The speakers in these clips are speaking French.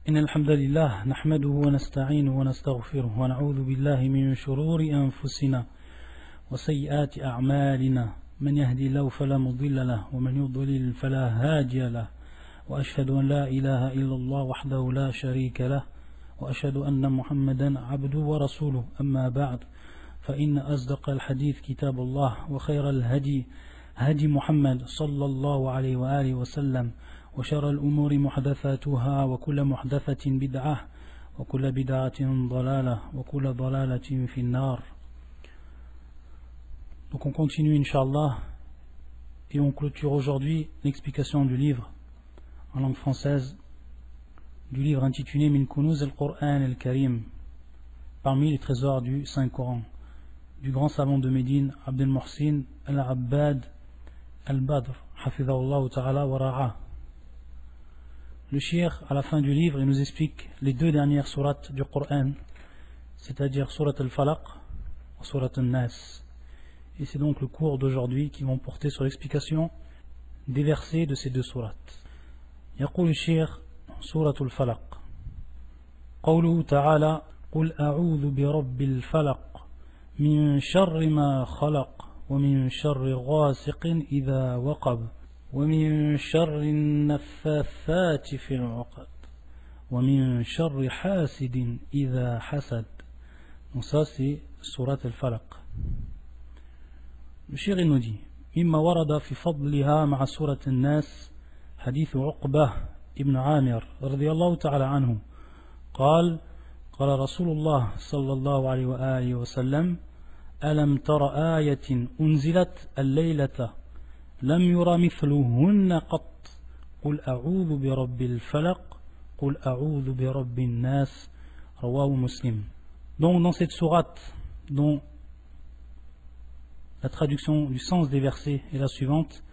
إن الحمد لله نحمده ونستعينه ونستغفره ونعوذ بالله من شرور أنفسنا وسيئات أعمالنا من يهدي الله فلا مضل له ومن يضلل فلا هادي له وأشهد أن لا إله إلا الله وحده لا شريك له وأشهد أن محمدا عبده ورسوله أما بعد فإن أصدق الحديث كتاب الله وخير الهدي هدي محمد صلى الله عليه وآله وسلم وشر الأمور محدثاتها وكل محدثة بدعة وكل بدعة ضلالة وكل ضلالة في النار. Donc on continue Inch'Allah et on clôture aujourd'hui l'explication du livre en langue française du livre intitulé Min Kunuz al-Qur'an al-Karim, parmi les trésors du Saint-Coran, du grand savant de Médine Abdel Mohsin al-Abbad al-Badr hafidhahullah ta'ala wa ra'a. Le cheikh, à la fin du livre, il nous explique les deux dernières sourates du Coran, c'est-à-dire surat al-Falaq et surat al-Nas. Et c'est donc le cours d'aujourd'hui qui vont porter sur l'explication des versets de ces deux sourates. يقول الشيخ سورة الفلق قوله تعالى قل أعوذ برب الفلق من شر ما خلق ومن شر غاسق إذا وقب ومن شر النفاثات في العقد ومن شر حاسد إذا حسد. Donc ça c'est surat al-Falaq. Le cheikh nous dit مما ورد في فضلها مع سورة الناس حديث عقبة ابن عامر رضي الله تعالى عنه قال قال رسول الله صلى الله عليه وآله وسلم ألم تر آية أنزلت الليلة لم يرى مثلهن قط قل أعوذ برب الفلق قل أعوذ برب الناس رواه مسلم. Donc dans cette sourate dont la traduction du sens des versets est la suivante,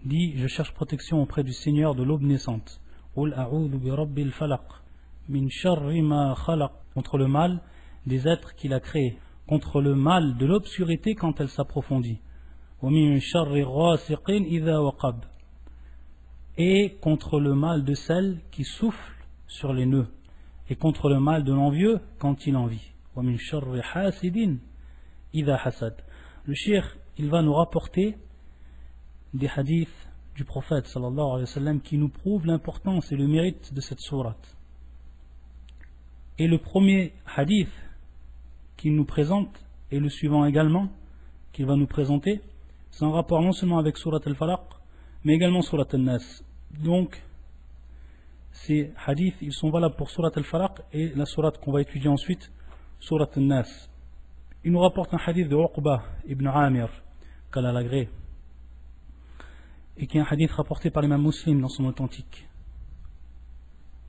dit je cherche protection auprès du Seigneur de l'aube naissante. قل أعوذ برب الفلق من شر ما خلق, contre le mal des êtres qu'il a créés, contre le mal de l'obscurité quand elle s'approfondit. ومن شر غاسق إذا وقب, et contre le mal de celle qui souffle sur les nœuds, et contre le mal de l'envieux quand il envie. ومن شر حاسد إذا حسد. Le cheikh, il va nous rapporter des hadiths du prophète sallallahu alayhi wa sallam qui nous prouvent l'importance et le mérite de cette sourate. Et le premier hadith qu'il nous présente, et le suivant également, qu'il va nous présenter, c'est en rapport non seulement avec surat al-Falaq, mais également surat al-Nas. Donc, ces hadiths, ils sont valables pour surat al-Falaq et la sourate qu'on va étudier ensuite, surat al-Nas. Il nous rapporte un hadith de Uqba ibn Amir, qu'Allah l'agrée, et qui est un hadith rapporté par l'imam Muslim dans son authentique.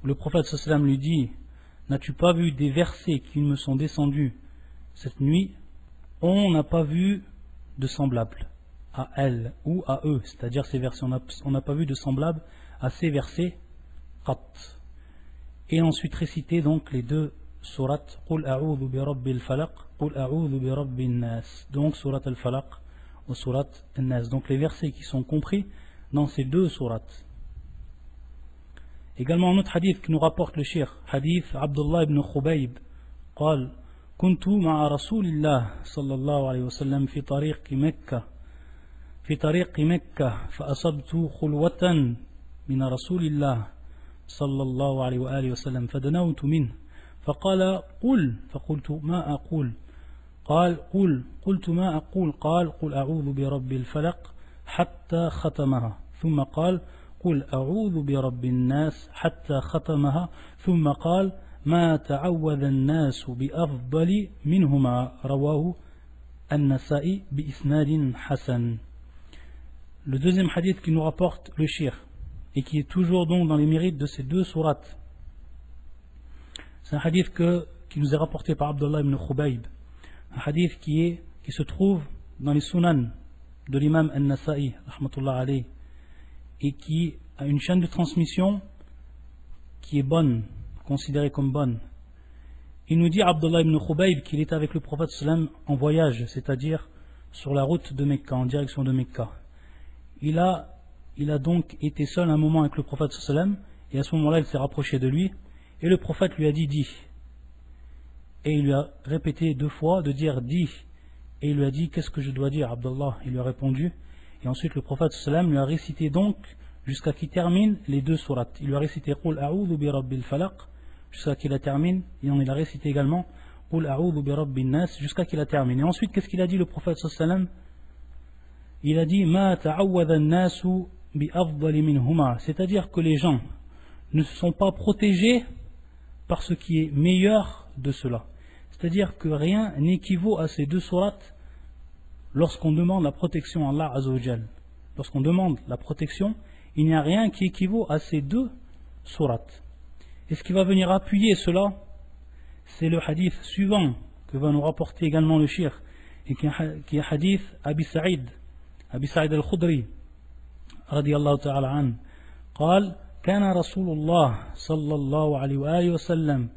Le prophète sallam lui dit: n'as-tu pas vu des versets qui me sont descendus cette nuit? On n'a pas vu de semblable à elles ou à eux, c'est-à-dire ces versets, on n'a pas vu de semblable à ces versets qat. Et ensuite réciter donc les deux sourates Qul a'udhu bi rabbil falaq, Qul a'udhu bi rabbin nas, donc surat al-Falaq ou surat al-Nas, donc les versets qui sont compris dans ces deux sourates. Également un autre hadith qui nous rapporte le cheikh, hadith Abdullah ibn Khubayb قال كنت مع رسول الله صلى الله عليه وسلم في طريق مكة فأصبت خلوة من رسول الله صلى الله عليه وآله وسلم فدنوت منه فقال قل فقلت ما أقول قال قل قلت ما أقول قال قل أعوذ برب الفلق حتى ختمها ثم قال قل أعوذ برب الناس حتى ختمها ثم قال ما تعوذ الناس بأفضل منهما رواه النسائي بإسناد حسن. Le deuxième hadith qui nous rapporte le cheikh et qui est toujours donc dans les mérites de ces deux sourates, c'est un hadith qui nous est rapporté par Abdullah ibn Khubayb, un hadith qui se trouve dans les sunan de l'imam An-Nasa'i rahmatullah alayh, et qui a une chaîne de transmission qui est bonne, considérée comme bonne. Il nous dit Abdullah ibn Khubayb qu'il était avec le prophète sallam en voyage, c'est-à-dire sur la route de Mecca, en direction de Mecca. Il a donc été seul un moment avec le prophète sallam, et à ce moment-là il s'est rapproché de lui Et le prophète lui a dit dis. Et il lui a répété 2 fois de dire dis. Et il lui a dit qu'est-ce que je dois dire Abdallah? Il lui a répondu. Et ensuite le prophète sallam lui a récité donc jusqu'à qu'il termine les 2 sourates. Il lui a récité Qul a'udhu bi rabbil falaq jusqu'à qu'il la termine. Et il a récité également Qul a'udhu bi rabbin nas jusqu'à qu'il la termine. Et ensuite qu'est-ce qu'il a dit le prophète sallam? Il a dit Ma ta'awwadha an-nasu bi afdali minhuma, c'est-à-dire que les gens ne se sont pas protégés par ce qui est meilleur de cela. C'est-à-dire que rien n'équivaut à ces 2 sourates lorsqu'on demande la protection à Allah Azza wa Jal. Lorsqu'on demande la protection, il n'y a rien qui équivaut à ces 2 sourates. Et ce qui va venir appuyer cela, c'est le hadith suivant que va nous rapporter également le cheikh, et qui est hadith Abi Sa'id al-Khudri رضي الله تعالى عنه قال كان رسول الله صلى الله عليه وآله وسلم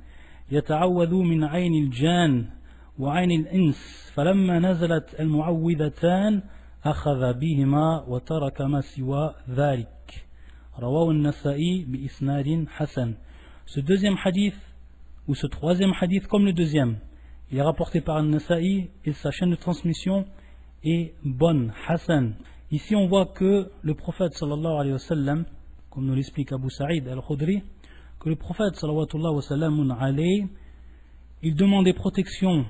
يتعوذ من عين الجان وعين الإنس فلما نزلت المعوذتان أخذ بهما وترك ما سوى ذلك رواه النسائي بإسناد حسن. Ce deuxième hadith ou ce troisième hadith comme le deuxième, il est rapporté par An-Nasa'i et sa chaîne de transmission est bonne, Hassan. Ici, on voit que le prophète sallallahu alayhi wa sallam, comme nous l'explique Abu Sa'id al-Khudri, que le prophète sallallahu wa sallam alayhi, il demandait protection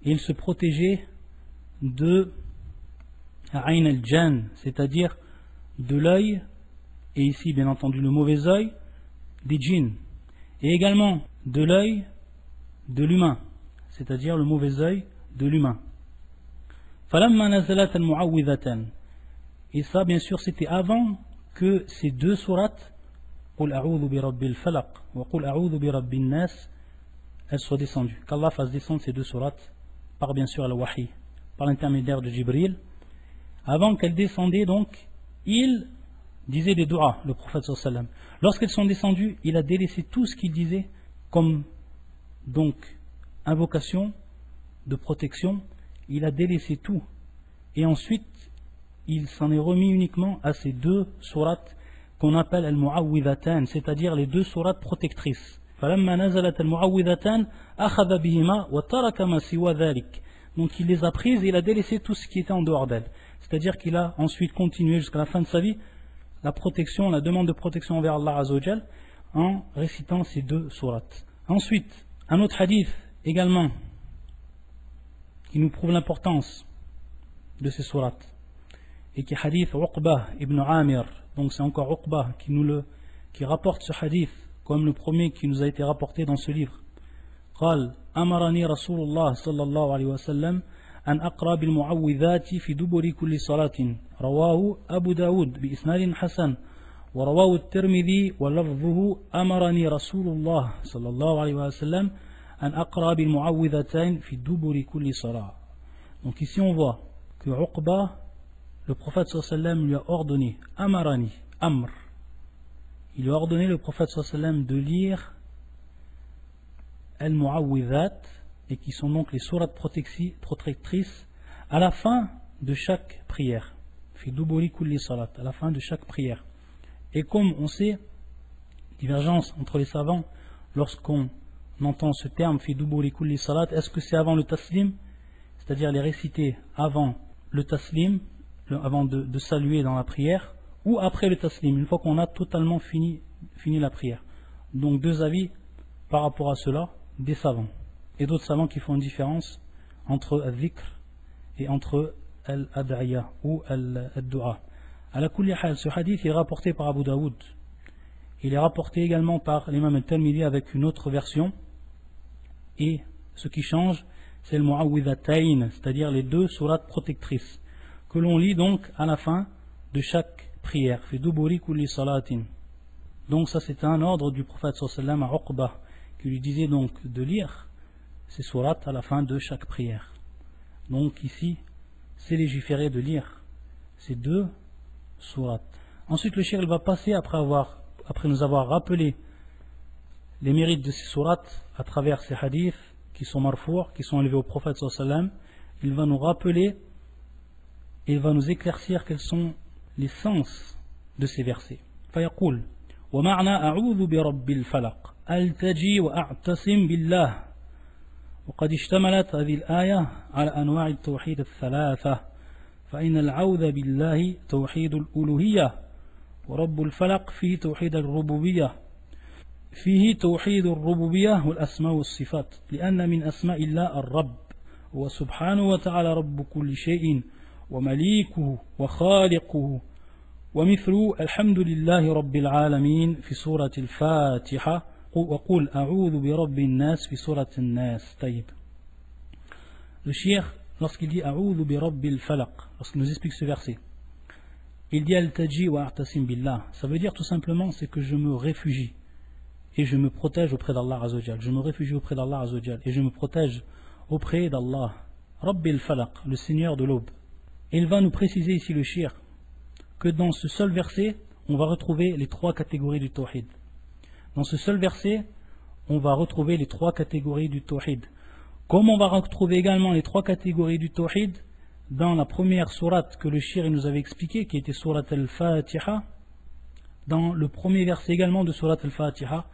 et il se protégeait de Ayn al-Jan, c'est-à-dire de l'œil, et ici bien entendu le mauvais œil, des djinns, et également de l'œil de l'humain, c'est-à-dire le mauvais œil de l'humain. فَلَمَّا نَزَلَتْ الْمُعَوِّذَةً. Et ça, bien sûr, c'était avant que ces 2 sourates, Qul a'udhu bi rabbil falaq wa Qul a'udhu bi rabbin nas, elles soient descendues. Qu'Allah fasse descendre ces 2 sourates par, bien sûr, al-Wahi, par l'intermédiaire de Jibril. Avant qu'elles descendaient, donc, il disait des du'as, le prophète sallallahu alayhi wa sallam. Lorsqu'elles sont descendues, il a délaissé tout ce qu'il disait comme, donc, invocation de protection. Il a délaissé tout. Et ensuite, il s'en est remis uniquement à ces 2 sourates qu'on appelle al-mu'awwidhatan, c'est-à-dire les 2 sourates protectrices. فَلَمَّا نَزَلَتْ الْمُعَوِّذَةَانِ أَخَذَ بِهِمَا وَتَرَكَ مَا سِوَى ذَلِكَ. Donc il les a prises et il a délaissé tout ce qui était en dehors d'elles. C'est-à-dire qu'il a ensuite continué jusqu'à la fin de sa vie la protection, la demande de protection envers Allah Azza wa Jal en récitant ces 2 sourates. Ensuite, un autre hadith également qui nous prouve l'importance de ces sourates, et qui est hadith Uqba ibn Amir. Donc c'est encore Uqba qui rapporte ce hadith comme le premier qui nous a été rapporté dans ce livre. قال أمرني رسول الله صلى الله عليه وسلم أن أقرأ بالمعوذات في دبر كل صلاة رواه أبو داود بإسناد حسن ورواه الترمذي ولفظه أمرني رسول الله صلى الله عليه وسلم أن أقرأ بالمعوذتين في دبر كل صلاة. Donc ici on voit que Uqba, le prophète sallallahu alayhi wa sallam lui a ordonné, Amarani, Amr, il lui a ordonné le prophète sallallahu alayhi wa sallam de lire Al-Mu'awwidhat, et qui sont donc les sourates protectrices à la fin de chaque prière, fi duburi kulli salat, à la fin de chaque prière. Et comme on sait, divergence entre les savants, lorsqu'on entend ce terme fi duburi kulli salat, est-ce que c'est avant le taslim, c'est-à-dire les réciter avant le taslim, avant de saluer dans la prière, ou après le taslim, une fois qu'on a totalement fini la prière. Donc 2 avis par rapport à cela des savants. Et d'autres savants qui font une différence entre al-dhikr et entre al-ad'aya ou al-du'a. À la kulli hal, ce hadith est rapporté par Abu Daoud. Il est rapporté également par l'imam al-Tirmidhi avec une autre version. Et ce qui change, c'est le mu'awwidhatayn, c'est-à-dire les 2 sourates protectrices, que l'on lit donc à la fin de chaque prière. Fi duburi kulli salatin. Donc ça c'est un ordre du prophète sallallahu alayhi wa sallam à Uqba, qui lui disait donc de lire ces sourates à la fin de chaque prière. Donc ici, c'est légiféré de lire ces 2 sourates. Ensuite le cheikh va passer, après nous avoir rappelé les mérites de ces sourates à travers ces hadiths qui sont marfour, qui sont élevés au prophète sallallahu alayhi wa sallam, il va nous rappeler et il va nous éclaircir quels sont les sens de ces versets. فيقول ومعنى أعوذ برب الفلق ألتجي وأعتصم بالله. وقد اشتملت هذه الآية على أنواع التوحيد الثلاثة، فإن العوذ بالله توحيد الألوهية، ورب الفلق فيه توحيد الربوبية، فيه توحيد الربوبية والأسماء والصفات، لأن من أسماء الله الرب، هو سبحانه وتعالى رب كل شيء ومليكه وخالقه. ومثل الحمد لله رب العالمين في سورة الفاتحة، وقل أعوذ برب الناس في سورة الناس. طيب. Le cheikh, lorsqu'il dit A'udhu bi rabbil falaq, lorsqu'il nous explique ce verset, il dit Al-Taji wa a'tasim billah. Ça veut dire tout simplement, c'est que je me réfugie et je me protège auprès d'Allah Azzawajal. Je me réfugie auprès d'Allah Azzawajal et je me protège auprès d'Allah Rabbil falaq, le Seigneur de l'aube. Et il va nous préciser ici le cheikh que dans ce seul verset, on va retrouver les trois catégories du tawhid. Dans ce seul verset, on va retrouver les trois catégories du tawhid. Comme on va retrouver également les trois catégories du tawhid dans la première sourate que le cheikh nous avait expliqué, qui était sourate al-Fatiha, dans le premier verset également de sourate al-Fatiha,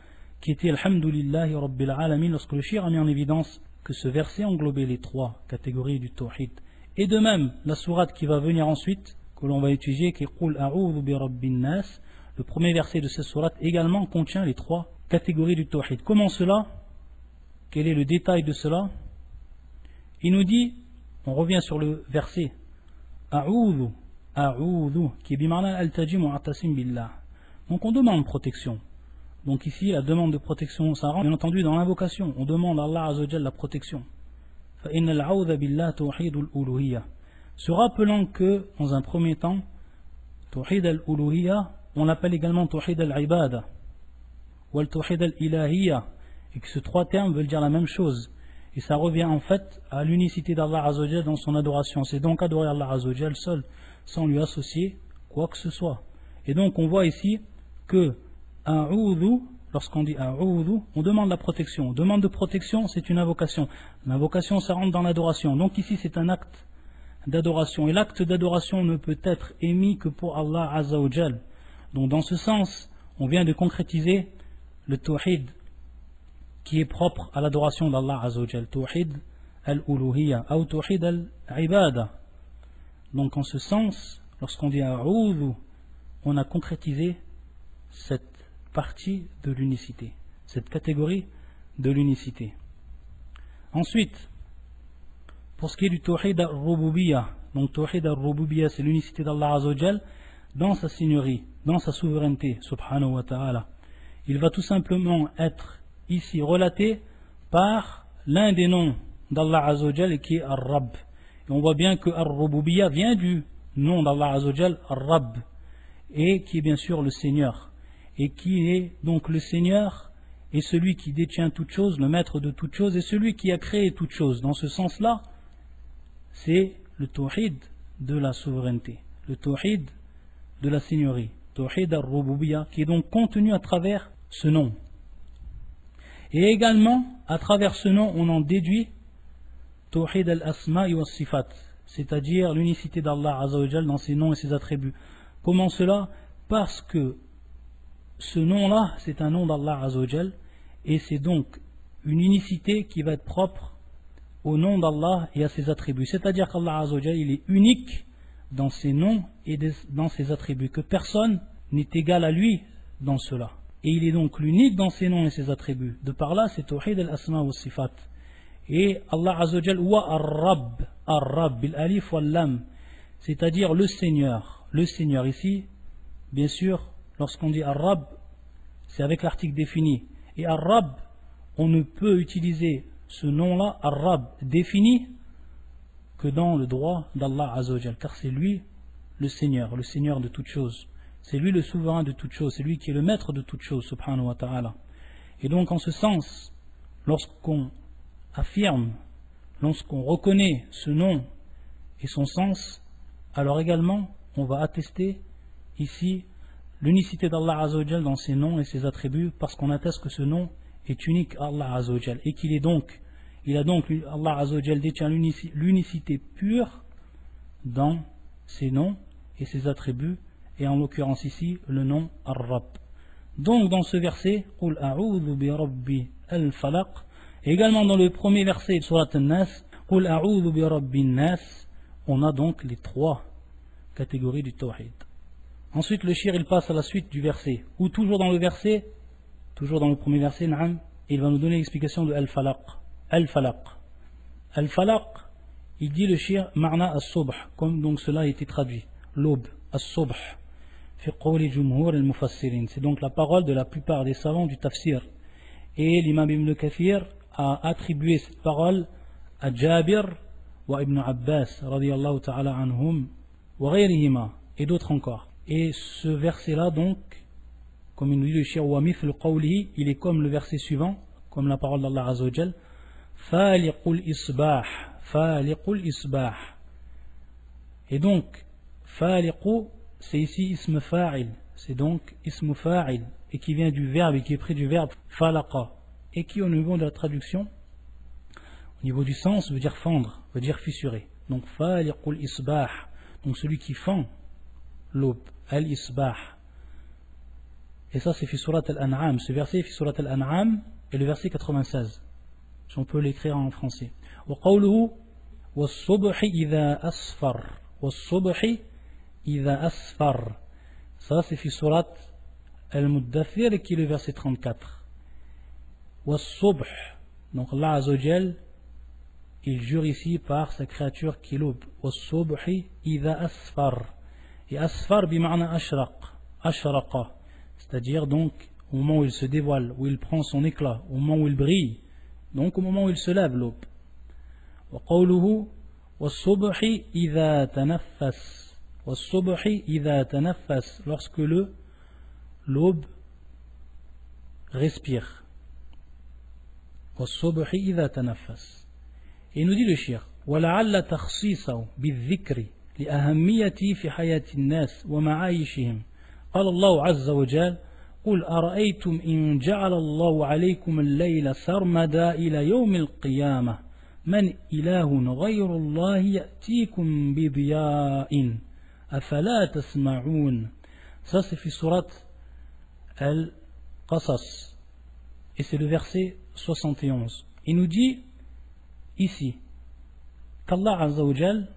qui était Alhamdulillahi Rabbil Alamin, lorsque le cheikh a mis en évidence que ce verset englobait les trois catégories du tawhid. Et de même, la sourate qui va venir ensuite, que l'on va étudier, qui est Qul A'udhu bi Rabbin Nas, le premier verset de cette sourate également contient les trois catégories du tawhid. Comment cela? Quel est le détail de cela? Il nous dit, on revient sur le verset A'udhu, A'udhu, qui est bimana al-tajim wa atasim billah. Donc on demande protection. Donc ici, la demande de protection, ça rentre bien entendu dans l'invocation. On demande à Allah Azzawajal la protection. فَإِنَّ الْعَوْذَ بِاللَّهِ تَوْحِيدُ الْأُلُوهِيَّةِ. Se rappelant que, dans un premier temps, Tawhid al-Uluhiyya, on l'appelle également Tawhid al-Ibada, ou Tawhid al-Ilahiyya, et que ces trois termes veulent dire la même chose. Et ça revient en fait à l'unicité d'Allah Azzawajal dans son adoration. C'est donc adorer Allah Azzawajal seul, sans lui associer quoi que ce soit. Et donc on voit ici que A'udhu, lorsqu'on dit A'udhu, on demande la protection. On demande de protection, c'est une invocation. L'invocation, ça rentre dans l'adoration. Donc ici, c'est un acte d'adoration. Et l'acte d'adoration ne peut être émis que pour Allah Azzawajal. Donc dans ce sens, on vient de concrétiser le tawhid qui est propre à l'adoration d'Allah Azzawajal. Tawhid al-Uluhiyya ou Tawhid al-Ibada. Donc en ce sens, lorsqu'on dit A'udhu, on a concrétisé cette partie de l'unicité, cette catégorie de l'unicité. Ensuite, pour ce qui est du Tawhid al-Rububiyya, donc Tawhid al-Rububiyya, c'est l'unicité d'Allah Azzawajal dans sa seigneurie, dans sa souveraineté, subhanahu wa ta'ala. Il va tout simplement être ici relaté par l'un des noms d'Allah Azzawajal qui est Ar-Rabb. Et on voit bien que Ar-Rububiyya vient du nom d'Allah Azzawajal, Ar-Rabb, et qui est bien sûr le Seigneur. Et qui est donc le Seigneur et celui qui détient toute chose, le maître de toute chose, et celui qui a créé toute chose. Dans ce sens-là, c'est le tawhid de la souveraineté, le tawhid de la seigneurie, tawhid al-Rububiyya, qui est donc contenu à travers ce nom. Et également, à travers ce nom, on en déduit tawhid al-Asma'i wa sifat, c'est-à-dire l'unicité d'Allah Azzawajal dans ses noms et ses attributs. Comment cela? Parce que ce nom-là, c'est un nom d'Allah Azzawajal, et c'est donc une unicité qui va être propre au nom d'Allah et à ses attributs. C'est-à-dire qu'Allah Azzawajal, il est unique dans ses noms et dans ses attributs, que personne n'est égal à lui dans cela. Et il est donc l'unique dans ses noms et ses attributs. De par là, c'est Tawhid al-Asma wa Sifat. Et Allah Azzawajal, wa ar-Rabb, ar-Rabb, bil-alif wal-lam, c'est-à-dire le Seigneur. Le Seigneur ici, bien sûr, lorsqu'on dit Ar-Rabb, c'est avec l'article défini. Et Ar-Rabb, on ne peut utiliser ce nom-là, Ar-Rabb, défini, que dans le droit d'Allah Azzawajal, car c'est lui le Seigneur de toutes choses. C'est lui le souverain de toutes choses, c'est lui qui est le maître de toutes choses, subhanahu wa ta'ala. Et donc en ce sens, lorsqu'on affirme, lorsqu'on reconnaît ce nom et son sens, alors également, on va attester ici l'unicité d'Allah Azzawajal dans ses noms et ses attributs, parce qu'on atteste que ce nom est unique à Allah Azzawajal, et qu'il est donc, Allah Azzawajal détient l'unicité pure dans ses noms et ses attributs, et en l'occurrence ici, le nom Ar-Rabb. Donc dans ce verset, قُلْ أَعُوذُ بِرَبِّ الْفَلَقِ, et également dans le premier verset de Surat An-Nas, قُلْ أَعُوذُ بِرَبِّ النَّاسِ, on a donc les trois catégories du tawhid. Ensuite le shir il passe à la suite du verset, ou toujours dans le verset, toujours dans le premier verset, na'am, il va nous donner l'explication de Al-Falaq. Al-Falaq. Al-Falaq, il dit le shir, Ma'na as-subh, comme donc cela a été traduit. L'aube, as-subh. Fi qawli jumhur al-mufassirin. C'est donc la parole de la plupart des savants du tafsir. Et l'imam Ibn Kathir a attribué cette parole à Jabir wa Ibn Abbas, radiyallahu ta'ala anhum, wa ghayrihima, et d'autres encore. Et ce verset-là donc, comme il nous dit le shir wa mithlu qawlihi, il est comme le verset suivant, comme la parole d'Allah Azza wa Jal, Faliqul isbah, Faliqul isbah. Et donc, Faliqu, c'est ici ism fa'il, c'est donc ism fa'il, et qui vient du verbe, et qui est pris du verbe falaqa, et qui au niveau de la traduction, au niveau du sens, veut dire fendre, veut dire fissurer. Donc, Faliqul isbah, donc celui qui fend l'aube, al-isbah. Et ça c'est fi surat al-An'am, ce verset est fi surat al-An'am, et le verset 96. Si on peut l'écrire en français. وقوله والصبح إذا أسفر, والصبح إذا أسفر. Ça c'est fi surat al-Muddathir, qui est le verset 34. والصبح, donc Allah Azza wa Jal, il jure ici par sa créature qui est l'aube. والصبح إذا أسفر. Et asfar bima'na ashraq, ashraqa, c'est-à-dire donc au moment où il se dévoile, où il prend son éclat, au moment où il brille, donc au moment où il se lève l'aube. Wa qawluhu was-subhi idha tanaffas, was-subhi idha tanaffas, lorsque l'aube respire. Was-subhi idha tanaffas. Et il nous dit le shir, wa la'alla takhsisahu bi-dhikri لأهميته في حياة الناس ومعايشهم. قال الله عز وجل قل أرأيتم إن جعل الله عليكم الليل سرمدا إلى يوم القيامة من إله غير الله يأتيكم بضياء أفلا تسمعون. Ça c'est في سورة Al-Qasas, et c'est le verset 71. Il nous dit ici qu'Allah Azza wa Jal,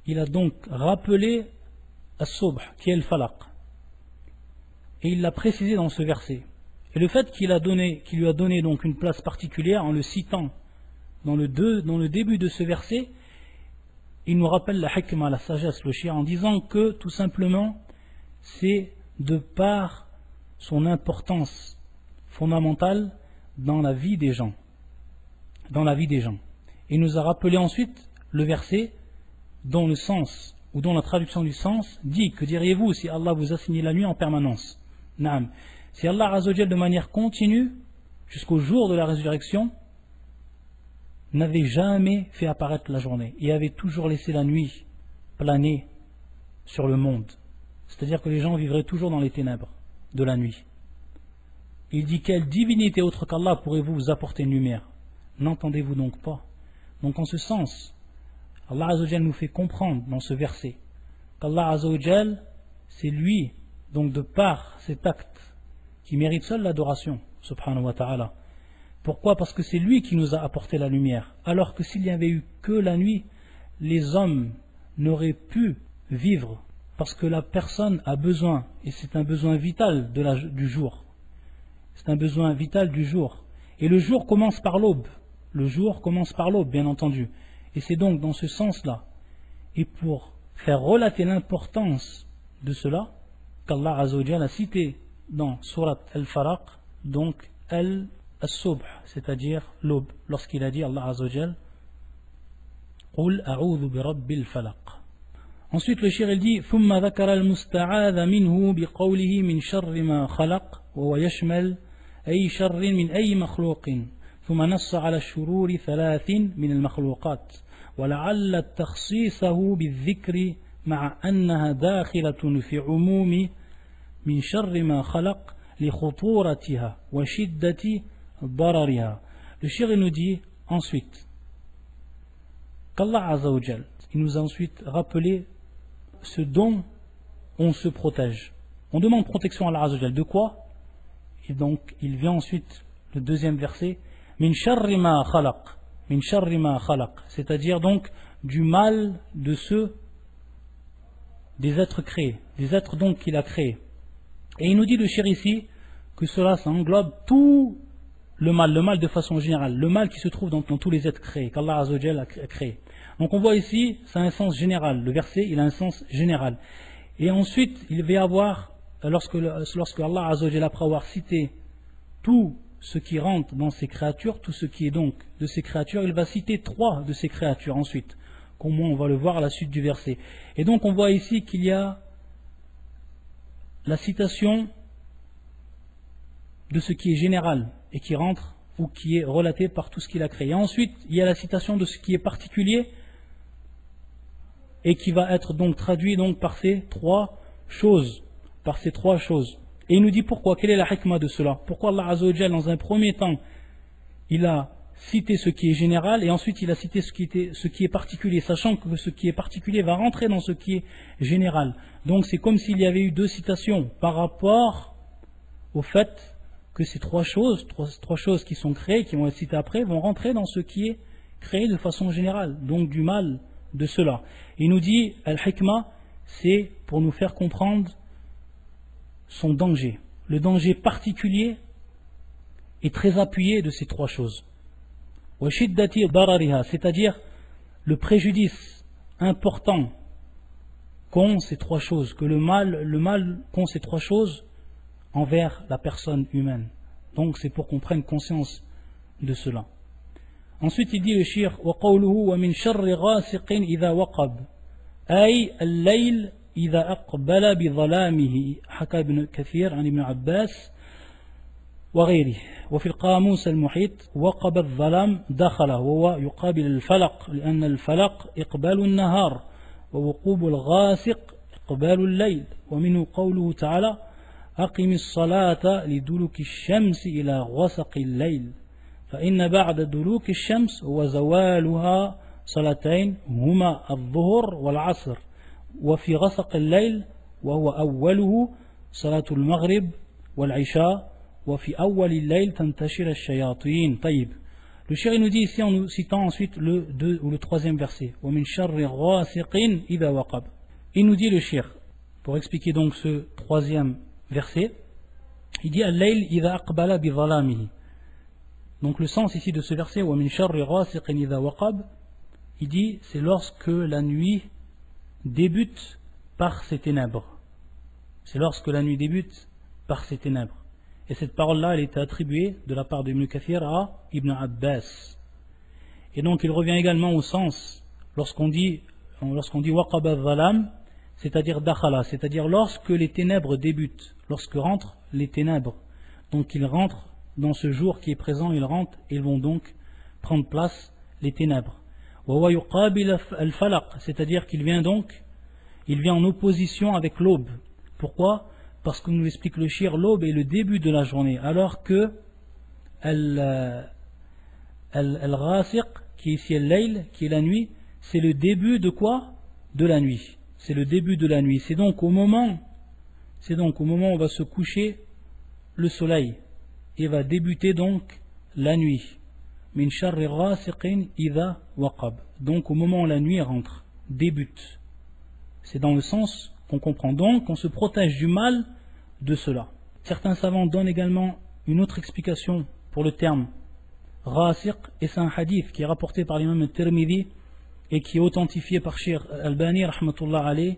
il a donc rappelé As-Subh, qui est le Falaq. Et il l'a précisé dans ce verset. Et le fait qu'il lui a donné donc une place particulière en le citant dans le début de ce verset, il nous rappelle la hikmah, la sagesse, le shir, en disant que tout simplement c'est de par son importance fondamentale dans la vie des gens. Dans la vie des gens. Et il nous a rappelé ensuite le verset dont le sens, ou dont la traduction du sens dit: que diriez-vous si Allah vous assignait la nuit en permanence? Naam. Si Allah Azza wa Jal de manière continue, jusqu'au jour de la résurrection, n'avait jamais fait apparaître la journée, et avait toujours laissé la nuit planer sur le monde, c'est-à-dire que les gens vivraient toujours dans les ténèbres de la nuit. Il dit: quelle divinité autre qu'Allah pourrez-vous vous apporter une lumière? N'entendez-vous donc pas? Donc en ce sens, Allah Azza wa Jal nous fait comprendre dans ce verset qu'Allah Azza wa Jal, c'est lui, donc de par cet acte, qui mérite seul l'adoration, subhanahu wa ta'ala. Pourquoi? Parce que c'est lui qui nous a apporté la lumière, alors que s'il n'y avait eu que la nuit, les hommes n'auraient pu vivre, parce que la personne a besoin, et c'est un besoin vital du jour. C'est un besoin vital du jour. Et le jour commence par l'aube. Le jour commence par l'aube, bien entendu. Et c'est donc dans ce sens-là, et pour faire relater l'importance de cela, qu'Allah Azza wa Jal a cité dans Surat Al-Falaq, donc Al-Subh, c'est-à-dire l'aube, lorsqu'il a dit Allah Azza wa Jal قُلْ أَعُوذُ بِرَبِّ الْفَلَقِ. Ensuite le shir il dit ثُمَّ ذَكَرَ الْمُسْتَعَاذَ مِنْهُ بِقَوْلِهِ مِنْ شَرِّ مَا خَلَقَ وهو يشمل أي شر من أي مخلوق ثم نص على الشرور 3 من المخلوقات ولعل تخصيصه بالذكر مع أنها داخلة في عموم من شر ما خلق لخطورتها وشدة ضررها. Le shir nous dit ensuite qu'Allah Azza wa Jal, il nous a ensuite rappelé ce dont on se protège. On demande protection à Allah Azza wa Jal de quoi? Et donc, il vient ensuite, le deuxième verset, min sharri ma khalaq, min sharri ma khalaq, c'est-à-dire donc du mal de ceux des êtres créés, des êtres donc qu'il a créés. Et il nous dit le shir ici que cela, ça englobe tout le mal de façon générale, le mal qui se trouve dans tous les êtres créés, qu'Allah Azza wa Jalla a créé. Donc on voit ici, ça a un sens général, le verset il a un sens général. Et ensuite, il va y avoir, lorsque Allah Azza wa Jalla, après avoir cité tout ce qui rentre dans ces créatures, tout ce qui est donc de ces créatures, il va citer 3 de ces créatures ensuite, comme on va le voir à la suite du verset. Et donc on voit ici qu'il y a la citation de ce qui est général et qui rentre ou qui est relaté par tout ce qu'il a créé. Et ensuite, il y a la citation de ce qui est particulier et qui va être donc traduit donc par ces 3 choses. Et il nous dit pourquoi, quelle est la hikmah de cela? Pourquoi Allah Azza wa Jalla, dans un premier temps, il a cité ce qui est général et ensuite il a cité ce qui est particulier, sachant que ce qui est particulier va rentrer dans ce qui est général. Donc c'est comme s'il y avait eu 2 citations par rapport au fait que ces 3 choses qui sont créées, qui vont être citées après, vont rentrer dans ce qui est créé de façon générale, donc du mal de cela. Il nous dit, al-hikmah, c'est pour nous faire comprendre son danger. Le danger particulier est très appuyé de ces 3 choses. C'est-à-dire le préjudice important qu'ont ces 3 choses, que le mal qu'ont ces 3 choses envers la personne humaine. Donc c'est pour qu'on prenne conscience de cela. Ensuite il dit le shir وَقَوْلُهُ وَمِنْ شَرِّ غَاسِقٍ إِذَا وَقَبْ أي الليل إذا أقبل بظلامه حكى ابن كثير عن ابن عباس وغيره. وفي القاموس المحيط وقب الظلام دخله وهو يقابل الفلق لأن الفلق إقبال النهار ووقوب الغاسق إقبال الليل. ومنه قوله تعالى أقم الصلاة لدلوك الشمس إلى غسق الليل فإن بعد دلوك الشمس وزوالها صلاتين هما الظهر والعصر وفي غسق الليل وهو أوله صلاة المغرب والعشاء وفي أول الليل تنتشر الشياطين. طيب. Le shir nous dit ici en nous citant ensuite le 2 ou le 3e verset ومن شر غاسق إذا وقب. Il nous dit le shir, pour expliquer donc ce 3e verset, il dit al-layl idha aqbala bi dhalamihi. Donc le sens ici de ce verset wa min sharri ghasiqin idha waqab, il dit c'est lorsque la nuit débute par ses ténèbres. C'est lorsque la nuit débute par ses ténèbres. Et cette parole-là, elle était attribuée de la part d'Ibn Kathir à Ibn Abbas. Et donc il revient également au sens lorsqu'on dit waqab al-dhalam, c'est-à-dire dakhala, c'est-à-dire lorsque les ténèbres débutent, lorsque rentrent les ténèbres. Donc ils rentrent dans ce jour qui est présent, ils rentrent et ils vont donc prendre place les ténèbres. Wa yuqabil al-falaq, c'est-à-dire qu'il vient en opposition avec l'aube. Pourquoi? Parce que nous explique le shir, l'aube est le début de la journée, alors que al-ghasiq, qui est ici al-layl, qui est la nuit, c'est le début de quoi? De la nuit. C'est le début de la nuit. C'est donc au moment où va se coucher le soleil et va débuter donc la nuit. Min sharri ghasiqin idha waqab. Donc au moment où la nuit rentre, débute. C'est dans le sens qu'on comprend donc qu'on se protège du mal de cela. Certains savants donnent également une autre explication pour le terme ghasiq, et c'est un hadith qui est rapporté par l'imam al-Tirmidhi et qui est authentifié par Cheikh Albani rahmatullah alayh,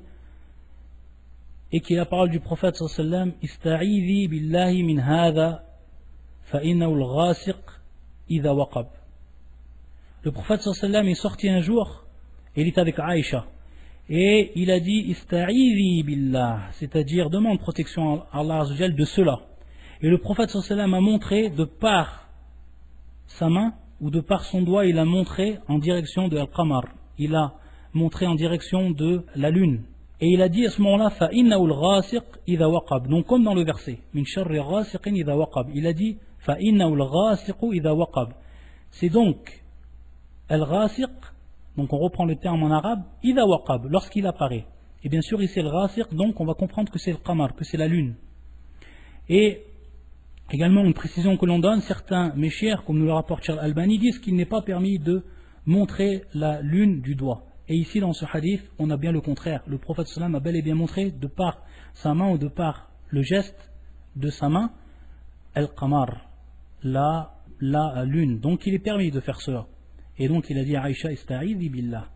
et qui est la parole du prophète sallallahu alayhi wa sallam, ista'idhi billahi min hadha fa innahu al-ghasiq idha waqab. Le prophète sallallahu alayhi wa sallam est sorti un jour et il était avec Aïcha et il a dit ista'idhi billah, c'est-à-dire demande protection à Allah azza wa jalla de cela. Et le prophète sallallahu alayhi wa sallam a montré de par sa main ou de par son doigt, il a montré en direction de Al-Qamar, il a montré en direction de la lune. Et il a dit à ce moment-là, فَإِنَّهُ الْغَاسِقِ إِذَا وَقَبْ. Donc comme dans le verset, مِنْ شَرِّ غَاسِقٍ إِذَا وَقَبْ. Il a dit, فَإِنَّهُ الْغَاسِقُ إِذَا وَقَبْ. C'est donc Al-Ghasiq, donc on reprend le terme en arabe, إِذَا وَقَبْ, lorsqu'il apparaît. Et bien sûr ici Al-Ghasiq, donc on va comprendre que c'est le Qamar, que c'est la lune. Et Également, une précision que l'on donne, certains méchères, comme nous le rapporte Charles Albani, disent qu'il n'est pas permis de montrer la lune du doigt. Et ici, dans ce hadith, on a bien le contraire. Le prophète sallam a bel et bien montré, de par sa main ou de par le geste de sa main, al-qamar, la lune. Donc il est permis de faire cela. Et donc il a dit à Aïcha, ista'idhi billah,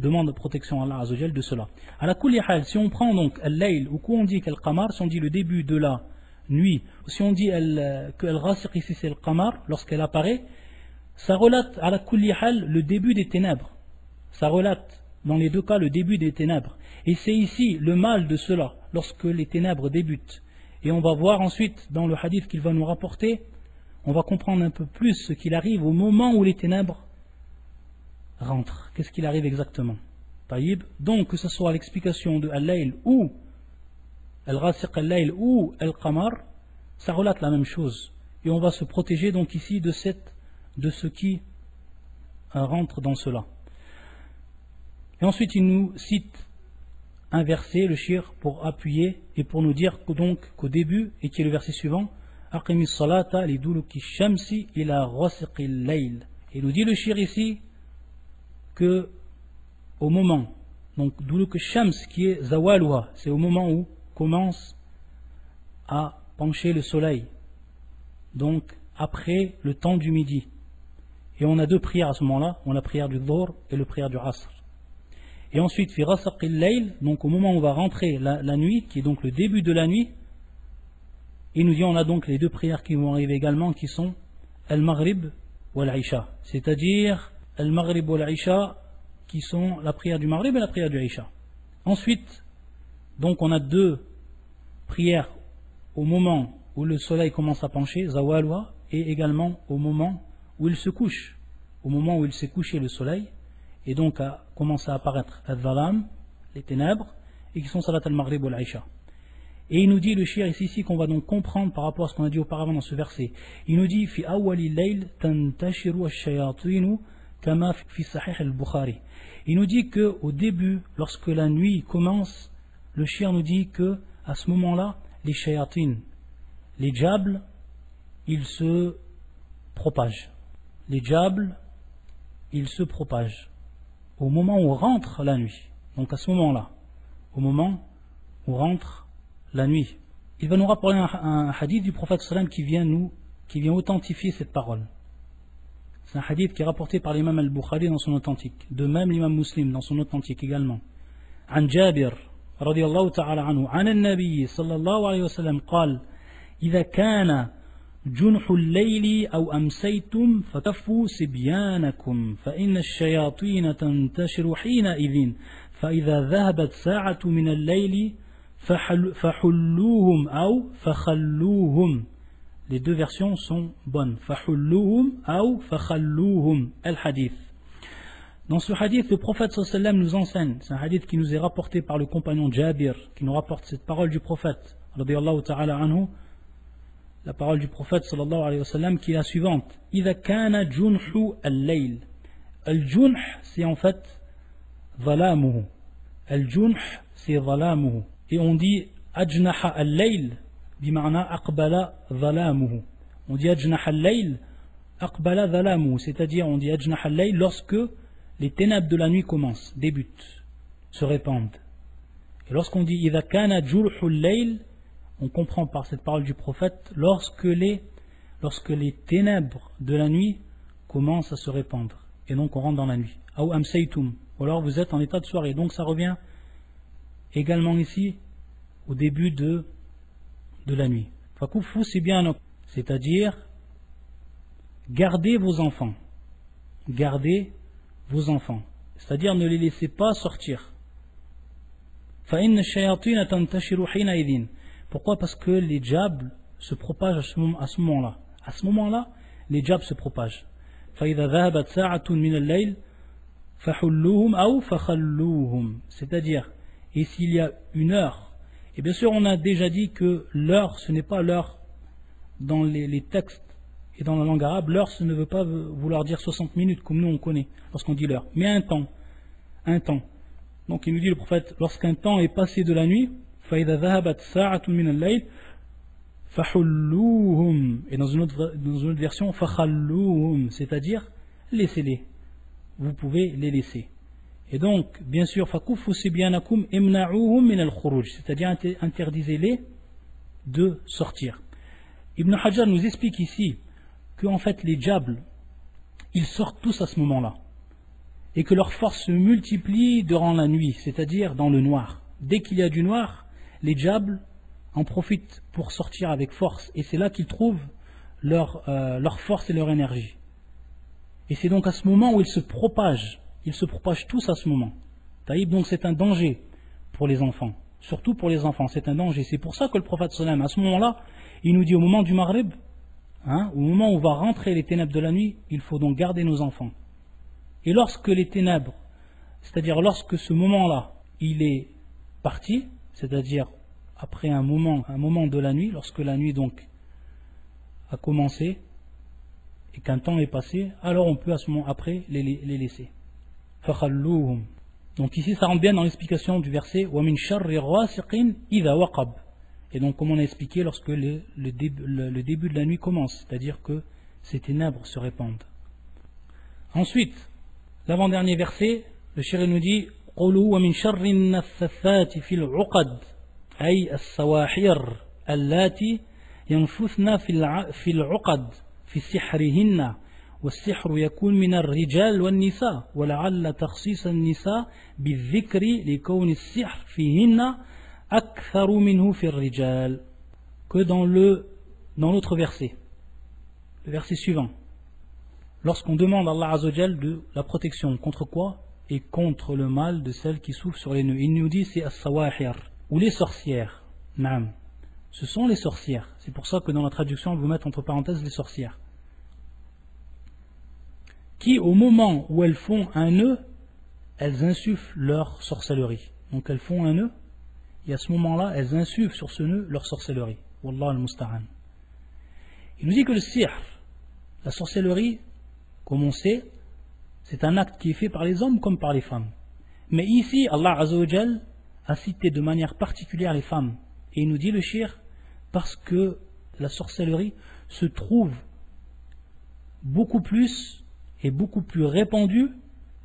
demande protection à Allah Azzawajal de cela. À la kulli hal, si on prend donc al-layl, ou quoi on dit qu'al-qamar, si on dit le début de la nuit, si on dit que al-ghasiq ici c'est al-qamar, lorsqu'elle apparaît, ça relate à la kulli hal le début des ténèbres. Ça relate dans les deux cas le début des ténèbres. Et c'est ici le mal de cela, lorsque les ténèbres débutent. Et on va voir ensuite dans le hadith qu'il va nous rapporter, on va comprendre un peu plus ce qu'il arrive au moment où les ténèbres rentrent. Qu'est-ce qu'il arrive exactement? Taïb. Donc que ce soit l'explication de Al-Layl ou Al-Ghasiq Al-Layl ou Al-Qamar, ça relate la même chose. Et on va se protéger donc ici de ce qui rentre dans cela. Et ensuite il nous cite un verset, le shir, pour appuyer et pour nous dire qu'au début, et qui est le verset suivant, Aqimis salata liduluki shamsi ila ghasiqil layl. Et il nous dit le shir ici que au moment, donc duluk shams qui est zawaluha, c'est au moment où commence à pencher le soleil, donc après le temps du midi. Et on a deux prières à ce moment-là, on a la prière du dhuhr et la prière du asr. Et ensuite, fi ghasaqil layl, donc au moment où on va rentrer la nuit, qui est donc le début de la nuit, il nous dit on a donc les deux prières qui vont arriver également, qui sont al-maghrib ou al-isha, c'est-à-dire al-maghrib ou al-isha, qui sont la prière du maghrib et la prière du isha. Ensuite, donc on a deux prières au moment où le soleil commence à pencher, zawalwa, et également au moment où il se couche, au moment où il s'est couché le soleil, et donc a commencé à apparaître al-dhalam, les ténèbres, et qui sont salat al-maghrib ou al-isha. Et il nous dit, le shir ici qu'on va donc comprendre par rapport à ce qu'on a dit auparavant dans ce verset. Il nous dit, fi awwali layl tantashiru ash-shayatinu kama fi sahih al-Bukhari. Il nous dit que au début, lorsque la nuit commence, le shir nous dit que à ce moment-là, les shayatines, les diables, ils se propagent. Les diables, ils se propagent au moment où rentre la nuit. Donc à ce moment-là, au moment où rentre la nuit. Il va nous rapporter un hadith du prophète sallam qui vient authentifier cette parole. C'est un hadith qui est rapporté par l'imam al-Bukhari dans son authentique. De même l'imam Muslim dans son authentique également. عن جابر رضي الله تعالى عنه عن النبي صلى الله عليه وسلم قال إذا كان جنح الليل أو أمسيتم فكفوا صبيانكم فإن الشياطين تنتشر حينئذ فإذا ذهبت ساعة من الليل فحلوهم أو فخلوهم. Les deux versions sont bonnes. فحلوهم أو فخلوهم الحديث. Dans ce hadith, le prophète sallallahu alayhi wa sallam nous enseigne, c'est un hadith qui nous est rapporté par le compagnon Jabir, qui nous rapporte cette parole du prophète, radiyallahu ta'ala anhu, la parole du prophète sallallahu alayhi wa sallam qui est la suivante. إذا كان جنح الليل. الجنح c'est en fait ظلامه. الجنح c'est ظلامه. Et on dit ajnaha al-layl bima'na aqbala dhalamuhu. On dit ajnaha al-layl aqbala dhalamuhu, c'est-à-dire on dit ajnaha al-layl lorsque les ténèbres de la nuit commencent, débutent, se répandent. Et lorsqu'on dit idha kana jurhu al-layl, on comprend par cette parole du prophète lorsque les ténèbres de la nuit commencent à se répandre. Et donc on rentre dans la nuit. Aw amsaytum, ou alors vous êtes en état de soirée. Donc ça revient également ici au début de la nuit. Fakufu c'est bien, c'est-à-dire gardez vos enfants. Gardez vos enfants. C'est-à-dire ne les laissez pas sortir. فَإِنَّ الشَّيَاطِينَ تَنْتَشِرُ حِينَئِذٍ. Pourquoi? Parce que les diables se propagent à ce moment-là. À ce moment-là, les diables se propagent. فَإِذَا ذَهَبَتْ سَاعَةٌ مِنَ اللَّيْلِ فَحُلُّوهُمْ أَوْ فَخَلُّوهُمْ. C'est-à-dire, et s'il y a une heure, et bien sûr on a déjà dit que l'heure, ce n'est pas l'heure dans les textes et dans la langue arabe, l'heure ce ne veut pas vouloir dire 60 minutes comme nous on connaît lorsqu'on dit l'heure, mais un temps. Donc il nous dit le prophète, lorsqu'un temps est passé de la nuit, فَإِذَا ذَهَبَتْ سَاعَةٌ مِنَ اللَّيْلِ Fahulluhum, et dans une autre version, fakhalluhum, c'est-à-dire laissez-les. Vous pouvez les laisser. Et donc, bien sûr, fakuffu sibyanakum imna'uhum min al-khuruj, c'est-à-dire interdisez-les de sortir. Ibn Hajar nous explique ici que en fait les diables, ils sortent tous à ce moment-là, et que leur force se multiplie durant la nuit, c'est-à-dire dans le noir. Dès qu'il y a du noir, les diables en profitent pour sortir avec force, et c'est là qu'ils trouvent leur force et leur énergie. Et c'est donc à ce moment où ils se propagent tous à ce moment. Taïb, donc c'est un danger pour les enfants, surtout pour les enfants, c'est un danger. C'est pour ça que le prophète sallam, à ce moment-là, il nous dit au moment du Maghrib, au moment où va rentrer les ténèbres de la nuit, il faut donc garder nos enfants. Et lorsque les ténèbres, c'est-à-dire lorsque ce moment-là, il est parti, c'est-à-dire après un moment de la nuit, lorsque la nuit donc a commencé et qu'un temps est passé, alors on peut à ce moment après les laisser. Fakhalluhum. Donc ici ça rentre bien dans l'explication du verset wa min sharri ghasiqin idha waqab. Et donc comme on a expliqué lorsque le début de la nuit commence, c'est-à-dire que ces ténèbres se répandent. Ensuite, l'avant-dernier verset, le shir nous dit qulu wa min sharri an-naffathati fil 'uqad ay as-sawahir allati yanfuthna fil 'uqad fi sihrihinna والسحر يكون من الرجال والنساء ولعل تخصيص النساء بالذكر لكون السحر فيهن أكثر منه في الرجال que dans l'autre verset, le verset suivant, lorsqu'on demande à Allah Azzawajal de la protection contre quoi? Et contre le mal de celles qui souffrent sur les nœuds. Il nous dit c'est as-sawahir, ou les sorcières. Naam. Ce sont les sorcières. C'est pour ça que dans la traduction on vous met entre parenthèses les sorcières, qui au moment où elles font un nœud, elles insufflent leur sorcellerie. Donc elles font un nœud, et à ce moment-là, elles insufflent sur ce nœud leur sorcellerie. Wallah al-musta'an. Il nous dit que le sihr, la sorcellerie, comme on sait, c'est un acte qui est fait par les hommes comme par les femmes. Mais ici, Allah Azzawajal a cité de manière particulière les femmes. Et il nous dit le shir, parce que la sorcellerie se trouve beaucoup plus est beaucoup plus répandu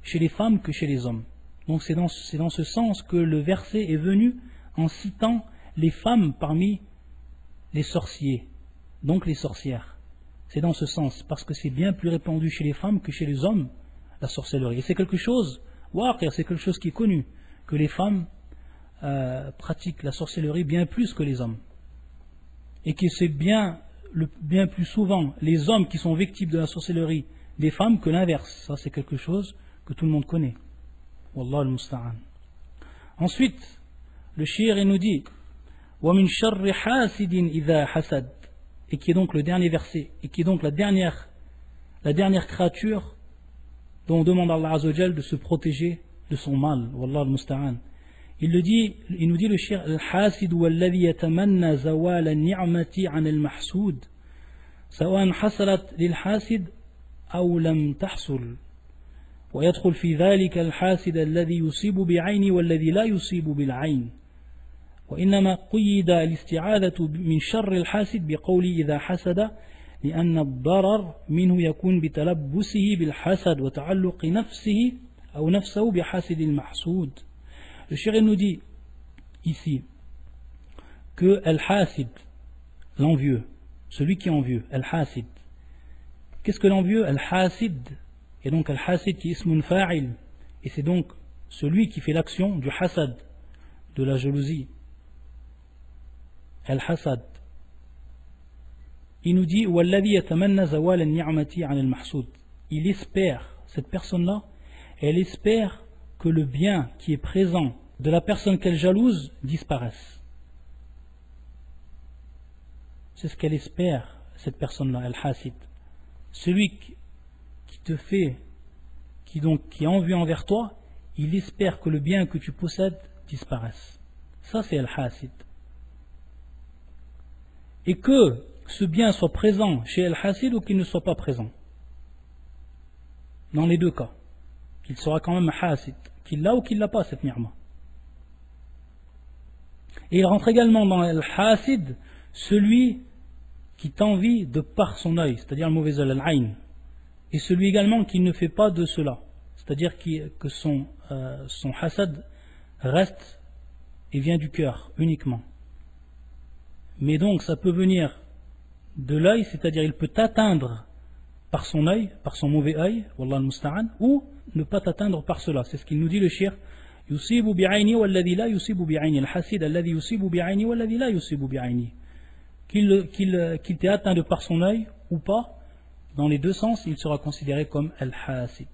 chez les femmes que chez les hommes. Donc c'est dans ce sens que le verset est venu en citant les femmes parmi les sorciers, donc les sorcières. C'est dans ce sens, parce que c'est bien plus répandu chez les femmes que chez les hommes, la sorcellerie. Et c'est quelque chose, c'est quelque chose qui est connu, que les femmes pratiquent la sorcellerie bien plus que les hommes. Et que c'est bien plus souvent les hommes qui sont victimes de la sorcellerie des femmes que l'inverse. Ça c'est quelque chose que tout le monde connaît. Wallah al-musta'an. Ensuite, le shir nous dit wa min sharri hasidin idha hasad, et qui est donc le dernier verset, et qui est donc la dernière créature dont on demande à Allah Azzawajal de se protéger de son mal. Wallah al-musta'an. Il nous dit le shir al-hasid walladhi yatamanna zawal an-ni'mati 'an al-mahsud sawa'an hasalat lil-hasid أو لم تحصل ويدخل في ذلك الحاسد الذي يصيب بعين والذي لا يصيب بالعين وإنما قيد الاستعاذة من شر الحاسد بقول إذا حسد لأن الضرر منه يكون بتلبسه بالحسد وتعلق نفسه أو نفسه بحاسد المحسود. Le shir nous dit ici que al-hasid, l'envieux, celui qui est envieux, al-hasid. Qu'est-ce que l'envieux? Al-hasid. Et donc al-hasid qui est ismun fa'il. Et c'est donc celui qui fait l'action du hasad, de la jalousie. Al-hasad. Il nous dit walladhi yatamanna zawal an-ni'mati 'an al-mahsud. Il espère, cette personne-là, elle espère que le bien qui est présent de la personne qu'elle jalouse disparaisse. C'est ce qu'elle espère, cette personne-là, al-hasid. Celui qui te fait, qui est envieux envers toi, il espère que le bien que tu possèdes disparaisse. Ça c'est al-hasid. Et que ce bien soit présent chez al-hasid ou qu'il ne soit pas présent. Dans les deux cas. Qu'il sera quand même hasid. Qu'il l'a ou qu'il l'a pas cette ni'ma. Et il rentre également dans al-hasid celui qui t'envie de par son œil, c'est-à-dire le mauvais œil, al-ayn, et celui également qui ne fait pas de cela, c'est-à-dire que son hasad reste et vient du cœur uniquement. Mais donc ça peut venir de l'œil, c'est-à-dire il peut t'atteindre par son œil, par son mauvais œil, wallah al-musta'an, ou ne pas t'atteindre par cela. C'est ce qu'il nous dit le shir. Yusibu bi'ayni walladhi la yusibu bi'ayni, al-hasid alladhi yusibu bi'ayni walladhi la yusibu bi'ayni. Qu'il t'ait atteint de par son œil ou pas, dans les deux sens, il sera considéré comme al-hasid.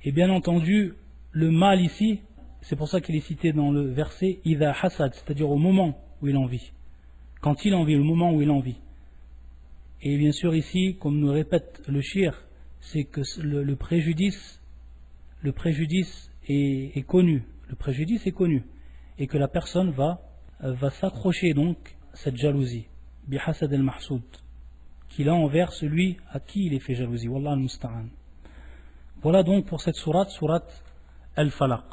Et bien entendu, le mal ici, c'est pour ça qu'il est cité dans le verset idha hasad, c'est-à-dire au moment où il en vit. Quand il en vit, le moment où il en vit. Et bien sûr ici, comme nous répète le shir, c'est que le préjudice est connu. Le préjudice est connu. Et que la personne va s'accrocher donc à cette jalousie. Bihasad al-mahsoud. Qu'il a envers celui à qui il est fait jalousie. Wallah al-musta'an. Voilà donc pour cette sourate al-Falaq.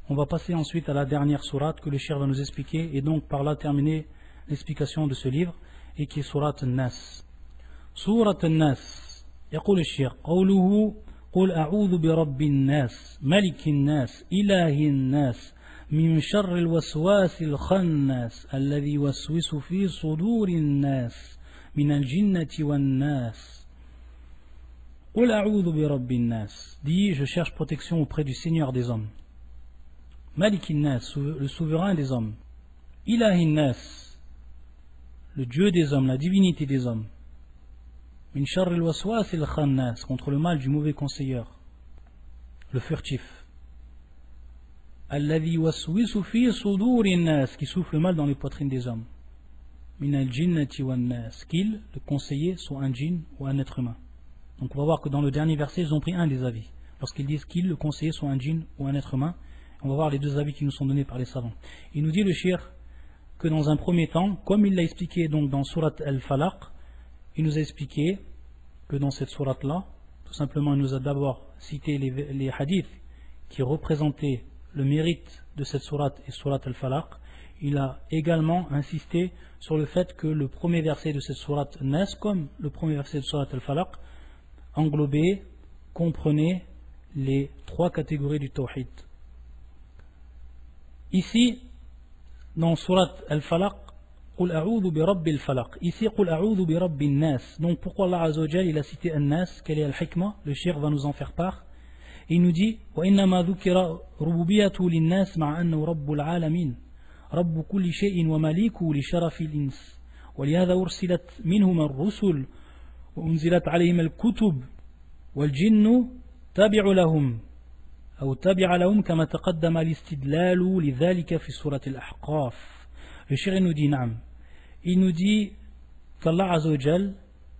On va passer ensuite à la dernière sourate que le shir va nous expliquer et donc par là terminer l'explication de ce livre et qui est sourate al-Nas. سورة الناس يقول الشيخ قوله قل أعوذ برب الناس ملك الناس إله الناس من شر الوسواس الخناس الذي يوسوس في صدور الناس من الجنة والناس قل أعوذ برب الناس dit je cherche protection auprès du Seigneur des hommes ملك الناس le souverain des hommes إله الناس le Dieu des hommes, la divinité des hommes min sharr al-waswas al-khannas, contre le mal du mauvais conseilleur, le furtif. Alladhi yuwaswisu fi suduri an-nas, qui souffle le mal dans les poitrines des hommes. Min al-jinnati wan-nas, qu'il, le conseiller, soit un djinn ou un être humain. Donc on va voir que dans le dernier verset, ils ont pris un des avis. Lorsqu'ils disent qu'il, le conseiller, soit un djinn ou un être humain, on va voir les deux avis qui nous sont donnés par les savants. Il nous dit le shir que dans un premier temps, comme il l'a expliqué donc dans Surat al-Falaq, il nous a expliqué que dans cette sourate-là, tout simplement, il nous a d'abord cité les hadiths qui représentaient le mérite de cette sourate et sourate al-Falaq. Il a également insisté sur le fait que le premier verset de cette sourate Nas, comme le premier verset de sourate al-Falaq, englobait, comprenait les trois catégories du tawhid. Ici, dans sourate al-Falaq, قل أعوذ برب الفلق. Ici, قل أعوذ برب الناس. Donc, pourquoi Allah Azza wa Jal, il a cité An-Nas? Quelle est al-hikmah? Le shir va nous en faire part. Il nous dit وإنما ذكر ربوبيته للناس مع أنه رب العالمين رب كل شيء ومليكه لشرف الإنس ولهذا أرسلت منهم الرسل وأنزلت عليهم الكتب والجن تابع لهم أو تابع لهم كما تقدم الاستدلال لذلك في سورة الأحقاف. Le shir nous dit Naam. Il nous dit qu'Allah Azza wa Jal,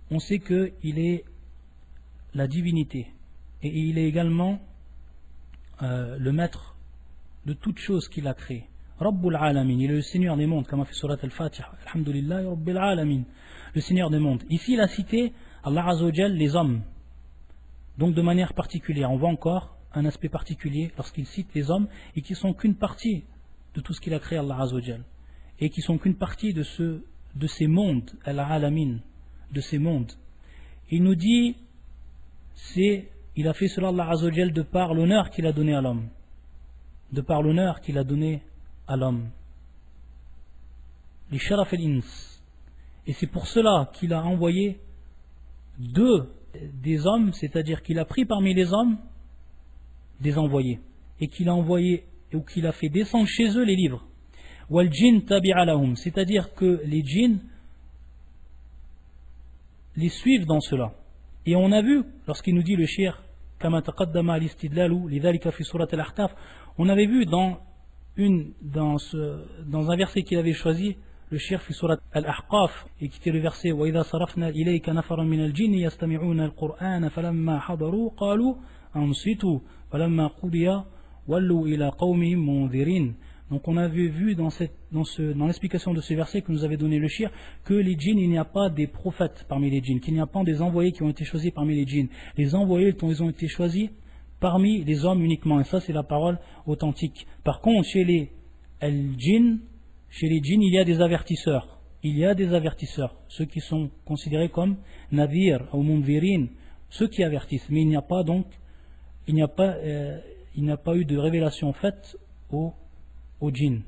on sait qu'il est la divinité et il est également le maître de toutes choses qu'il a créées. Rabbul Alamin, il est le Seigneur des mondes, comme a fait Surat al-Fatiha. Alhamdulillah, Rabbil Alamin, le Seigneur des mondes. Ici, il a cité Allah Azza wa Jal, les hommes. Donc de manière particulière, on voit encore un aspect particulier lorsqu'il cite les hommes et qui sont qu'une partie de tout ce qu'il a créé Allah Azza wa Jal. Et qui sont qu'une partie de ces mondes, al-alamin, de ces mondes. Il nous dit, il a fait cela Allah Azza wa Jal de par l'honneur qu'il a donné à l'homme. De par l'honneur qu'il a donné à l'homme. Les sharaf al-ins. Et c'est pour cela qu'il a envoyé des hommes, c'est-à-dire qu'il a pris parmi les hommes des envoyés. Et qu'il a envoyé, ou qu'il a fait descendre chez eux les livres. C'est-à-dire que les djinns les suivent dans cela. Et on a vu, lorsqu'il nous dit le shir, on avait vu dans un verset qu'il avait choisi, le shir fi surat al-Ahqaf, et qui était le verset وَإِذَا صَرَفْنَا إِلَيْكَ نَفَرًا مِنَ الْجِنِّ يَسْتَمِعُونَ الْقُرْآنَ فَلَمَّا حَضَرُوا قَالُوا أَنصِتُوا فَلَمَّا قُضِيَ وَلُّوا إِلَى قَوْمِهِمْ مُنذِرِينَ. Donc on a vu dans l'explication de ce verset que nous avait donné le shir que les djinns, il n'y a pas des prophètes parmi les djinns, qu'il n'y a pas des envoyés qui ont été choisis parmi les djinns. Les envoyés, ils ont été choisis parmi les hommes uniquement, et ça c'est la parole authentique. Par contre, chez les djinns, il y a des avertisseurs. il y a des avertisseurs, ceux qui sont considérés comme Nadir ou Munvirin, ceux qui avertissent, mais il n'y a pas donc, il n'y a pas eu de révélation faite aux djinns.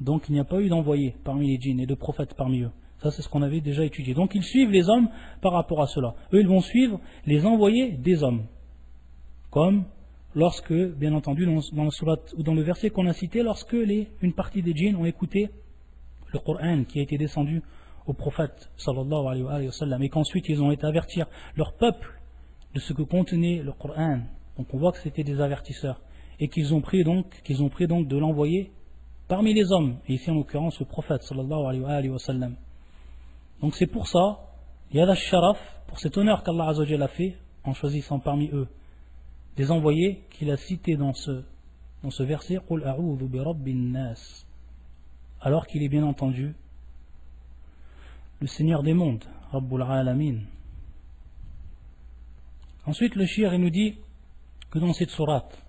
Donc il n'y a pas eu d'envoyés parmi les djinns et de prophètes parmi eux. Ça c'est ce qu'on avait déjà étudié. Donc ils suivent les hommes par rapport à cela. Eux ils vont suivre les envoyés des hommes. Comme lorsque, bien entendu, dans la sourate ou dans le verset qu'on a cité, lorsque une partie des djinns ont écouté le Coran qui a été descendu au prophète sallallahu alayhi wa sallam, et qu'ensuite ils ont été avertir leur peuple de ce que contenait le Coran. Donc on voit que c'était des avertisseurs et qu'ils ont pris donc de l'envoyer parmi les hommes, et ici en l'occurrence le prophète sallallahu alayhi wa sallam. Donc c'est pour ça, il y a la sharaf, pour cet honneur qu'Allah Azza wa Jalla a fait en choisissant parmi eux des envoyés qu'il a cités dans ce verset, Qul a'udhu bi rabbin nas, alors qu'il est bien entendu le Seigneur des mondes, Rabbul Alamin. Ensuite le shir il nous dit que dans cette sourate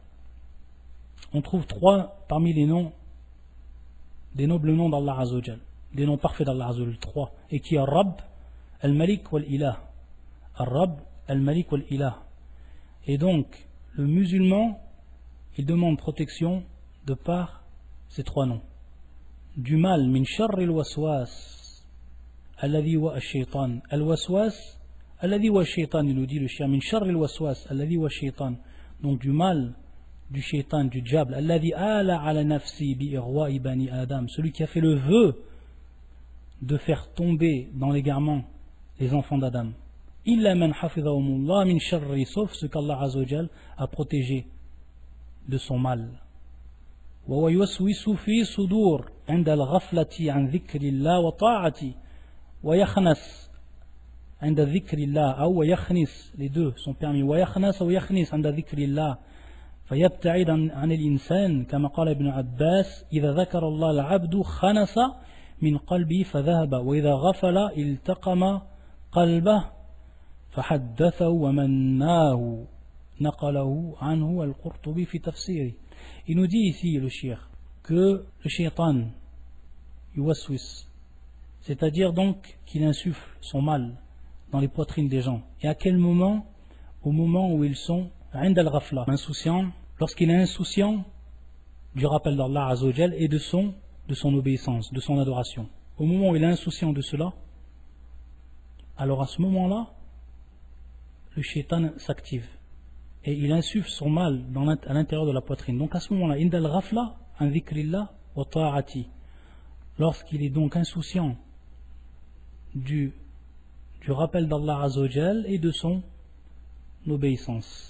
on trouve trois parmi les noms, des nobles noms d'Allah Azza wa Jalla, des noms parfaits d'Allah Azza wa Jalla, trois, et qui est Al-Rabb, Al-Malik wal-Ilah. Al-Rabb, Al-Malik wal-Ilah. Et donc le musulman il demande protection de par ces trois noms. Du mal, min sharri al-waswas alladhi wa ash-shaytan. Al-waswas alladhi wa ash-shaytan, il nous dit le shir, min sharri al-waswas alladhi wa ash-shaytan. Donc du mal du shaytan, du diable, alladhi ala ala nafsi bi irwa'i bani adam, celui qui a fait le vœu de faire tomber dans l'égarement les enfants d'Adam. Illa man hafidhahumullah min sharri, sauf ce qu'Allah Azza wa Jal a protégé de son mal. Wa yuwaswisu fi sudur inda al-ghaflati an dhikrillah wa ta'ati wa yakhnas inda dhikrillah ou wa yakhnis, les deux sont permis. Wa yakhnas ou yakhnis inda dhikrillah فيبتعد عن الإنسان كما قال ابن عباس إذا ذكر الله العبد خنس من قلبه فذهب وإذا غفل التقم قلبه فحدثه ومناه نقله عنه القرطبي في تفسيره. Il nous dit ici le shir que le shaitan yuwaswis, c'est-à-dire donc qu'il insuffle son mal dans les poitrines des gens. Et à quel moment? Au moment où ils sont عند الغفلة, insouciants, lorsqu'il est insouciant du rappel d'Allah Azza wa Jal et de son obéissance, de son adoration. Au moment où il est insouciant de cela, alors à ce moment-là, le shaitan s'active et il insuffle son mal à l'intérieur de la poitrine. Donc à ce moment-là, عند الغفلة عن ذكر الله وطاعته, lorsqu'il est donc insouciant du rappel d'Allah Azza wa Jal et de son obéissance.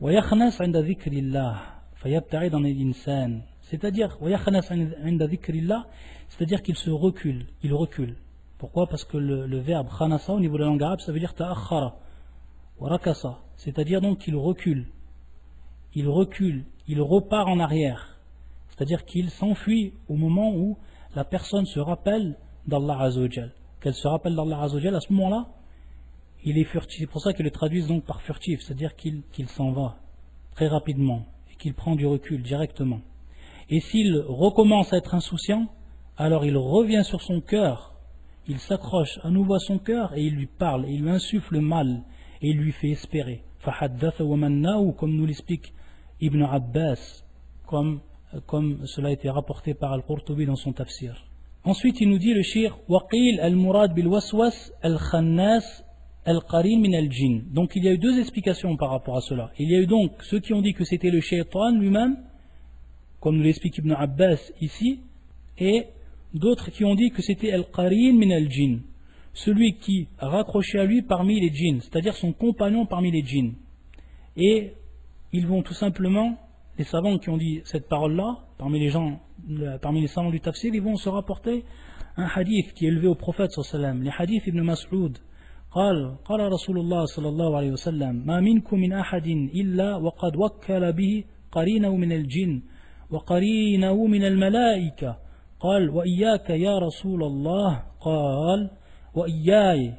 ويخنس عند ذكر الله فيبتعد عن الإنسان, c'est-à-dire ويخنس عند ذكر الله, c'est-à-dire qu'il se recule, il recule. Pourquoi? Parce que le verbe khanasa au niveau de la langue arabe ça veut dire ta'akhara wa rakasa, c'est-à-dire donc qu'il recule, il repart en arrière, c'est-à-dire qu'il s'enfuit au moment où la personne se rappelle d'Allah Azza wa Jal, qu'elle se rappelle d'Allah Azza wa Jal. À ce moment-là il est furtif, c'est pour ça qu'ils le traduisent donc par furtif, c'est-à-dire qu'il s'en va très rapidement et qu'il prend du recul directement. Et s'il recommence à être insouciant, alors il revient sur son cœur, il s'accroche à nouveau à son cœur et il lui parle, et il lui insuffle le mal et il lui fait espérer. فَحَدَّثَ وَمَنَّاهُ, comme nous l'explique Ibn Abbas, comme cela a été rapporté par Al-Qurtubi dans son tafsir. Ensuite il nous dit le shir وَقِيلْ الْمُرَادْ بِالْوَسْوَسْ الْخَنَّاسِ Al-Qarin min al-Jinn. Donc il y a eu deux explications par rapport à cela. Il y a eu donc ceux qui ont dit que c'était le shaitan lui-même, comme nous l'explique Ibn Abbas ici, et d'autres qui ont dit que c'était Al-Qarin min al-Jinn, celui qui a raccroché à lui parmi les djinns, c'est-à-dire son compagnon parmi les djinns. Et ils vont tout simplement, les savants qui ont dit cette parole-là, parmi les savants du tafsir, ils vont se rapporter un hadith qui est élevé au prophète sallallahu alayhi wa sallam, les hadiths Ibn Mas'ud. قال رسول الله صلى الله عليه وسلم ما منكم من أحد إلا وقد وكل به قرينه من الجن وقرينه من الملائكة. قال وإياك يا رسول الله؟ قال وإياي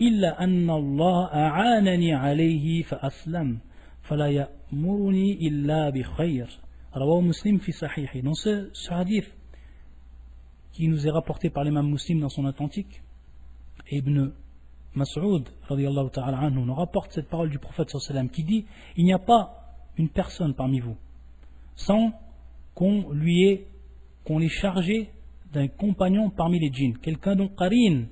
إلا أن الله أعانني عليه فأسلم فلا يأمرني إلا بخير. رواه مسلم في صحيحه. Dans ce hadith, qui nous est rapporté par l'imam Muslim dans son authentique. Ibn Mas'ud radiyallahu ta'ala anhu nous rapporte cette parole du prophète sallallahu alayhi wa sallam qui dit: il n'y a pas une personne parmi vous sans qu'on l'ait chargé d'un compagnon parmi les djinns, quelqu'un dont qarin,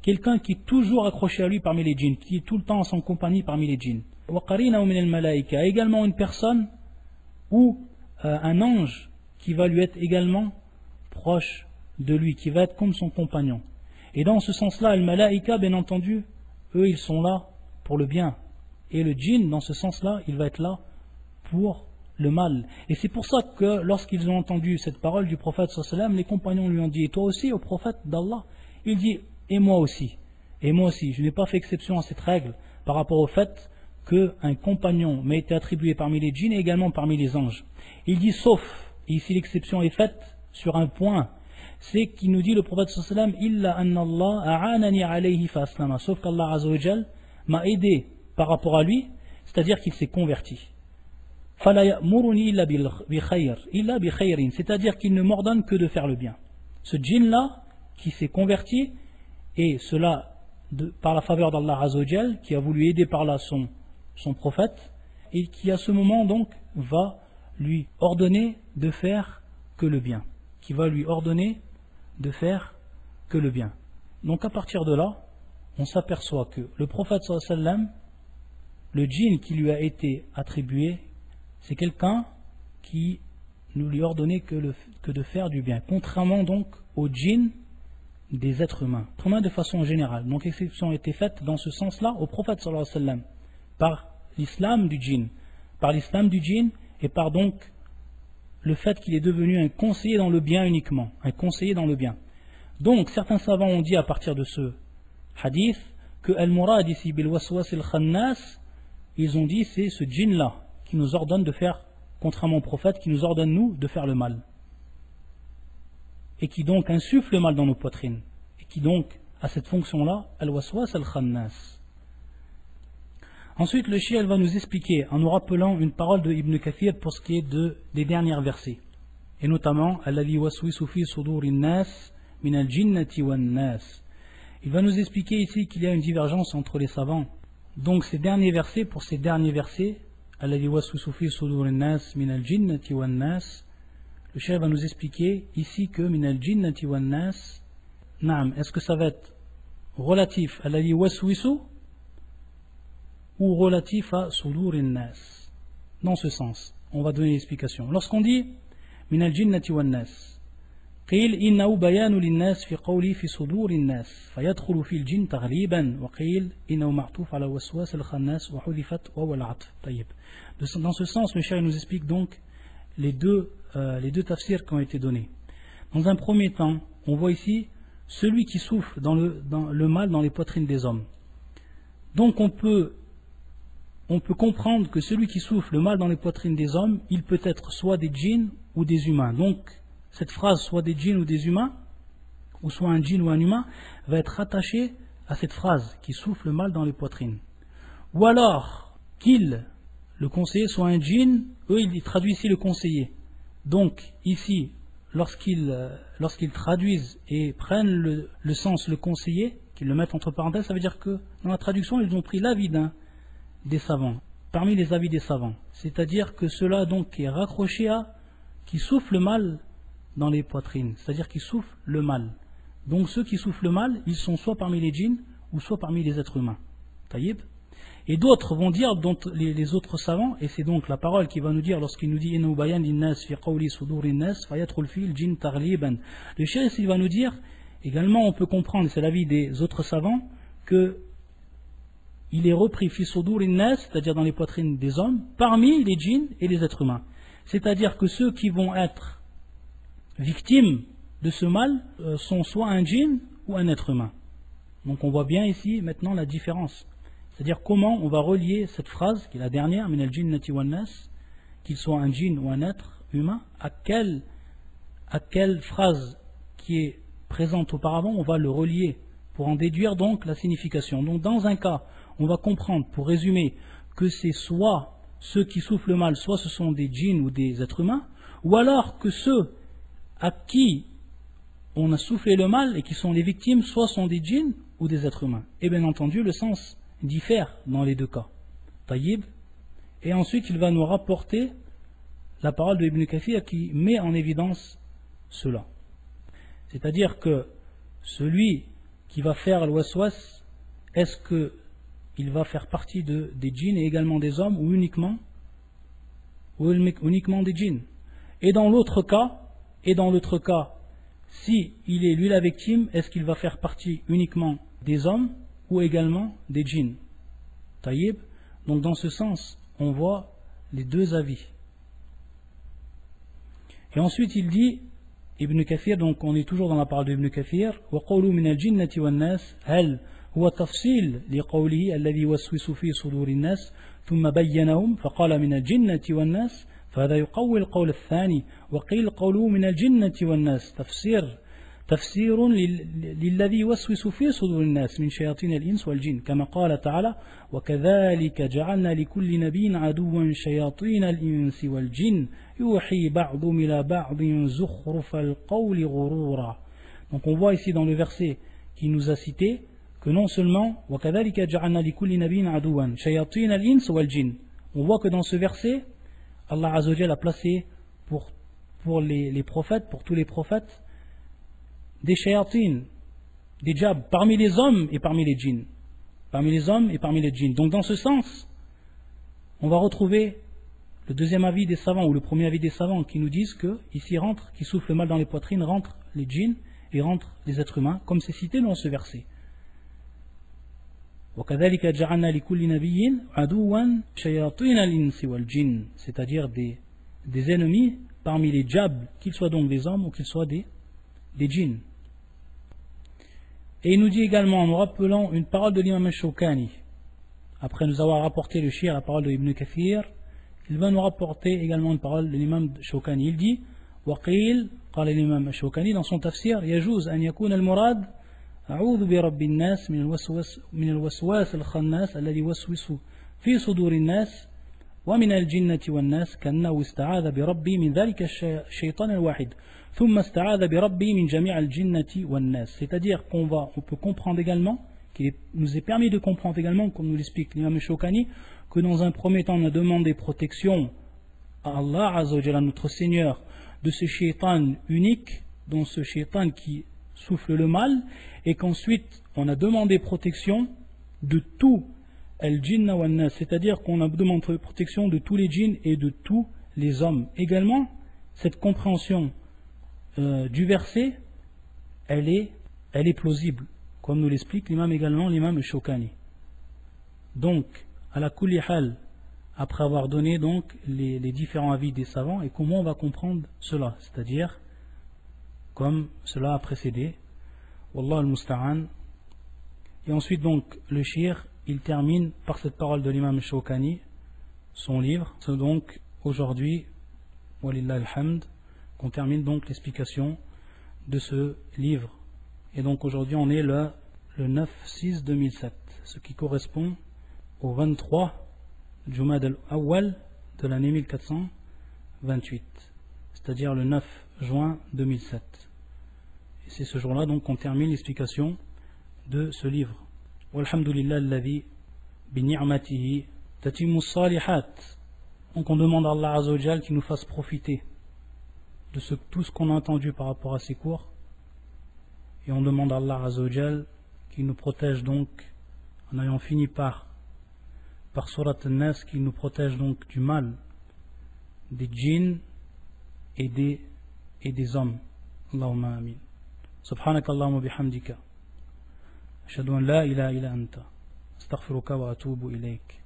quelqu'un qui est toujours accroché à lui parmi les djinns, qui est tout le temps en son compagnie parmi les djinns. Wa qarina min al-malaïka, également une personne ou un ange qui va lui être également proche de lui, qui va être comme son compagnon. Et dans ce sens-là, al-malaïka, bien entendu, eux ils sont là pour le bien. Et le djinn, dans ce sens-là, il va être là pour le mal. Et c'est pour ça que lorsqu'ils ont entendu cette parole du prophète sallallahu alayhi wa sallam, les compagnons lui ont dit: et toi aussi, au prophète d'Allah? Il dit: et moi aussi. Et moi aussi, je n'ai pas fait exception à cette règle par rapport au fait qu'un compagnon m'a été attribué parmi les djinns et également parmi les anges. Il dit sauf, et ici l'exception est faite sur un point, c'est qu'il nous dit le prophète sallallahu alayhi wa sallam: illa anna Allah a'anani alayhi fa aslama, sauf qu'Allah azza wa jal m'a aidé par rapport à lui, c'est-à-dire qu'il s'est converti. Fala ya'muruni illa bi khayr, illa bi khayrin, c'est-à-dire qu'il ne m'ordonne que de faire le bien. Ce djinn là qui s'est converti, et cela par la faveur d'Allah azza wa jal, qui a voulu aider par là son prophète, et qui à ce moment donc va lui ordonner de faire que le bien, qui va lui ordonner de faire que le bien. Donc à partir de là, on s'aperçoit que le prophète sallallahu alayhi wa sallam, le djinn qui lui a été attribué, c'est quelqu'un qui ne lui ordonnait que de faire du bien, contrairement donc au djinn des êtres humains de façon générale. Donc exception a été faite dans ce sens-là au prophète sallallahu alayhi wa sallam, par l'islam du djinn, et par donc le fait qu'il est devenu un conseiller dans le bien uniquement, un conseiller dans le bien. Donc certains savants ont dit à partir de ce hadith que al-murad ici bil waswas al-khannas, ils ont dit c'est ce djinn-là qui nous ordonne de faire, contrairement au prophète, qui nous ordonne nous de faire le mal, et qui donc insuffle le mal dans nos poitrines, et qui donc a cette fonction-là, al-waswas al-khannas. Ensuite, le Cheikh va nous expliquer, en nous rappelant une parole de Ibn Kathir pour ce qui est des derniers versets, et notamment alladhi waswisu fi sudurin nas min al-jinnati wan nas. Il va nous expliquer ici qu'il y a une divergence entre les savants. Donc ces derniers versets, pour ces derniers versets, alladhi waswisu fi sudurin nas min al-jinnati wan nas, le Cheikh va nous expliquer ici que min al-jinnati wan nas, naam, est-ce que ça va être relatif à alladhi waswisu ou relatif à sudurin nas? Dans ce sens, on va donner l'explication. Lorsqu'on dit min al-jinnati wan nas, قيل إنه بيان للناس في قولي في صدور الناس فيدخل في الجن تغليبا وقيل إنه معطوف على وسواس الخناس وحذفت وهو العطف. طيب. Dans ce sens, le cheikh nous explique donc les deux tafsirs qui ont été donnés. Dans un premier temps, on voit ici celui qui souffle dans le mal dans les poitrines des hommes. Donc on peut comprendre que celui qui souffle le mal dans les poitrines des hommes, il peut être soit des djinns ou des humains. Donc cette phrase, soit des djinns ou des humains, ou soit un djinn ou un humain, va être rattachée à cette phrase qui souffle le mal dans les poitrines. Ou alors le conseiller, soit un djinn, eux ils traduisent ici le conseiller. Donc ici, lorsqu'ils traduisent et prennent le sens le conseiller, qu'ils le mettent entre parenthèses, ça veut dire que dans la traduction ils ont pris l'avis des savants, parmi les avis des savants. C'est-à-dire que cela donc est raccroché à qui souffle le mal dans les poitrines, c'est-à-dire qui soufflent le mal. Donc ceux qui soufflent le mal, ils sont soit parmi les djinns ou soit parmi les êtres humains. Taïb. Et d'autres vont dire, dont les autres savants, et c'est donc la parole qui va nous dire lorsqu'il nous dit innahu bayan linnas fi qawli sudurin nas fayatrul fil jinn taghliban. Le cheikh il va nous dire également, on peut comprendre, c'est l'avis des autres savants, que il est repris fi sudurin nas, c'est-à-dire dans les poitrines des hommes, parmi les djinns et les êtres humains. C'est-à-dire que ceux qui vont être victimes de ce mal sont soit un djinn ou un être humain. Donc on voit bien ici maintenant la différence. C'est-à-dire comment on va relier cette phrase, qui est la dernière, min al-jinnati wan nas, qu'il soit un djinn ou un être humain, à quelle phrase qui est présente auparavant, on va le relier pour en déduire donc la signification. Donc dans un cas, on va comprendre, pour résumer, que c'est soit ceux qui soufflent le mal, soit ce sont des djinns ou des êtres humains, ou alors que ceux à qui on a soufflé le mal et qui sont les victimes, soit sont des djinns ou des êtres humains. Et bien entendu, le sens diffère dans les deux cas. Taïb. Et ensuite, il va nous rapporter la parole de Ibn Kathir qui met en évidence cela. C'est-à-dire que celui qui va faire le waswas, est-ce qu'il va faire partie des djinns et également des hommes ou uniquement des djinns? Et dans l'autre cas, si il est lui la victime, est-ce qu'il va faire partie uniquement des hommes ou également des djinns? Taïb. Donc dans ce sens, on voit les deux avis. Et ensuite il dit, Ibn Kathir, donc on est toujours dans la parole de Ibn Kathir, وَقَوْلُوا مِنَ الْجِنَّةِ وَالنَّاسِ هَلْ هو تفصيل لقوله الذي يوسوس في صدور الناس ثم بينهم فقال من الجنة والناس فهذا يقوي القول الثاني وقيل قوله من الجنة والناس تفسير للذي يوسوس في صدور الناس من شياطين الإنس والجن كما قال تعالى وكذلك جعلنا لكل نبي عدوا شياطين الإنس والجن يوحي بعضهم إلى بعض زخرف القول غرورا. Donc on voit ici dans le verset qui nous a cité que non seulement وكذلك جعلنا لكل نبي عدوا شياطين الإنس والجن, on voit que dans ce verset Allah Azza wa Jalla a placé pour les prophètes, pour tous les prophètes, des shayatines, des djabs, parmi les hommes et parmi les djinns. Parmi les hommes et parmi les djinns. Donc dans ce sens, on va retrouver le deuxième avis des savants, ou le premier avis des savants, qui nous disent que ici rentre, qui souffle mal dans les poitrines, rentrent les djinns et rentrent les êtres humains, comme c'est cité dans ce verset. وَكَذَلِكَ جَعَلْنَا لِكُلِّ نَبِيٍّ عَدُوًّا شَيَاطِينَ الْإِنسِ وَالْجِنِّ, c'est-à-dire des ennemis parmi les djabs, qu'ils soient donc des hommes ou qu'ils soient des djinns. Et il nous dit également, en nous rappelant une parole de l'imam al-Shawkani, après nous avoir rapporté le shir, la parole de Ibn Kathir, il va nous rapporter également une parole de l'imam al-Shawkani. Il dit, وَقِيل, قال l'imam al-Shawkani dans son tafsir, يجوز أن يكون المراد أعوذ برب الناس من الوسواس الخناس الذي يوسوس في صدور الناس ومن الجنة والناس كأنه استعاذ بربي من ذلك الشيطان الواحد ثم استعاذ بربي من جميع الجنة والناس. C'est-à-dire on peut comprendre également, qu'il nous est permis de comprendre également, comme nous l'explique l'imam Shawkani, que dans un premier temps on a demandé protection à Allah Azza wa Jalla, notre Seigneur, de ce shaitan unique, dont ce shaitan qui souffle le mal, et qu'ensuite on a demandé protection de tout al-jinna wa nas, c'est-à-dire qu'on a demandé protection de tous les djinns et de tous les hommes. Également, cette compréhension du verset, elle est plausible, comme nous l'explique l'imam Shawkani. Donc, à la kulli hal, après avoir donné donc les différents avis des savants, et comment on va comprendre cela, c'est-à-dire comme cela a précédé, Wallah al-Musta'an. Et ensuite donc le shir, il termine par cette parole de l'imam Shawkani, son livre. C'est donc aujourd'hui, walillah alhamd, qu'on termine donc l'explication de ce livre. Et donc aujourd'hui on est le 9/6/2007, ce qui correspond au 23 Jumad al-Awwal de l'année 1428, c'est-à-dire le 9 juin 2007. Et c'est ce jour-là donc qu'on termine l'explication de ce livre. Walhamdulillah alladhi bi ni'matihi tatimmu salihat. Donc on demande à Allah Azza wa Jal qu'il nous fasse profiter de tout ce qu'on a entendu par rapport à ces cours. Et on demande à Allah Azza wa Jal qu'il nous protège donc, en ayant fini par Surat al-Nas, qu'il nous protège donc du mal des djinns et des hommes. Allahumma amin. سبحانك اللهم وبحمدك أشهد أن لا إله إلا أنت أستغفرك وأتوب إليك.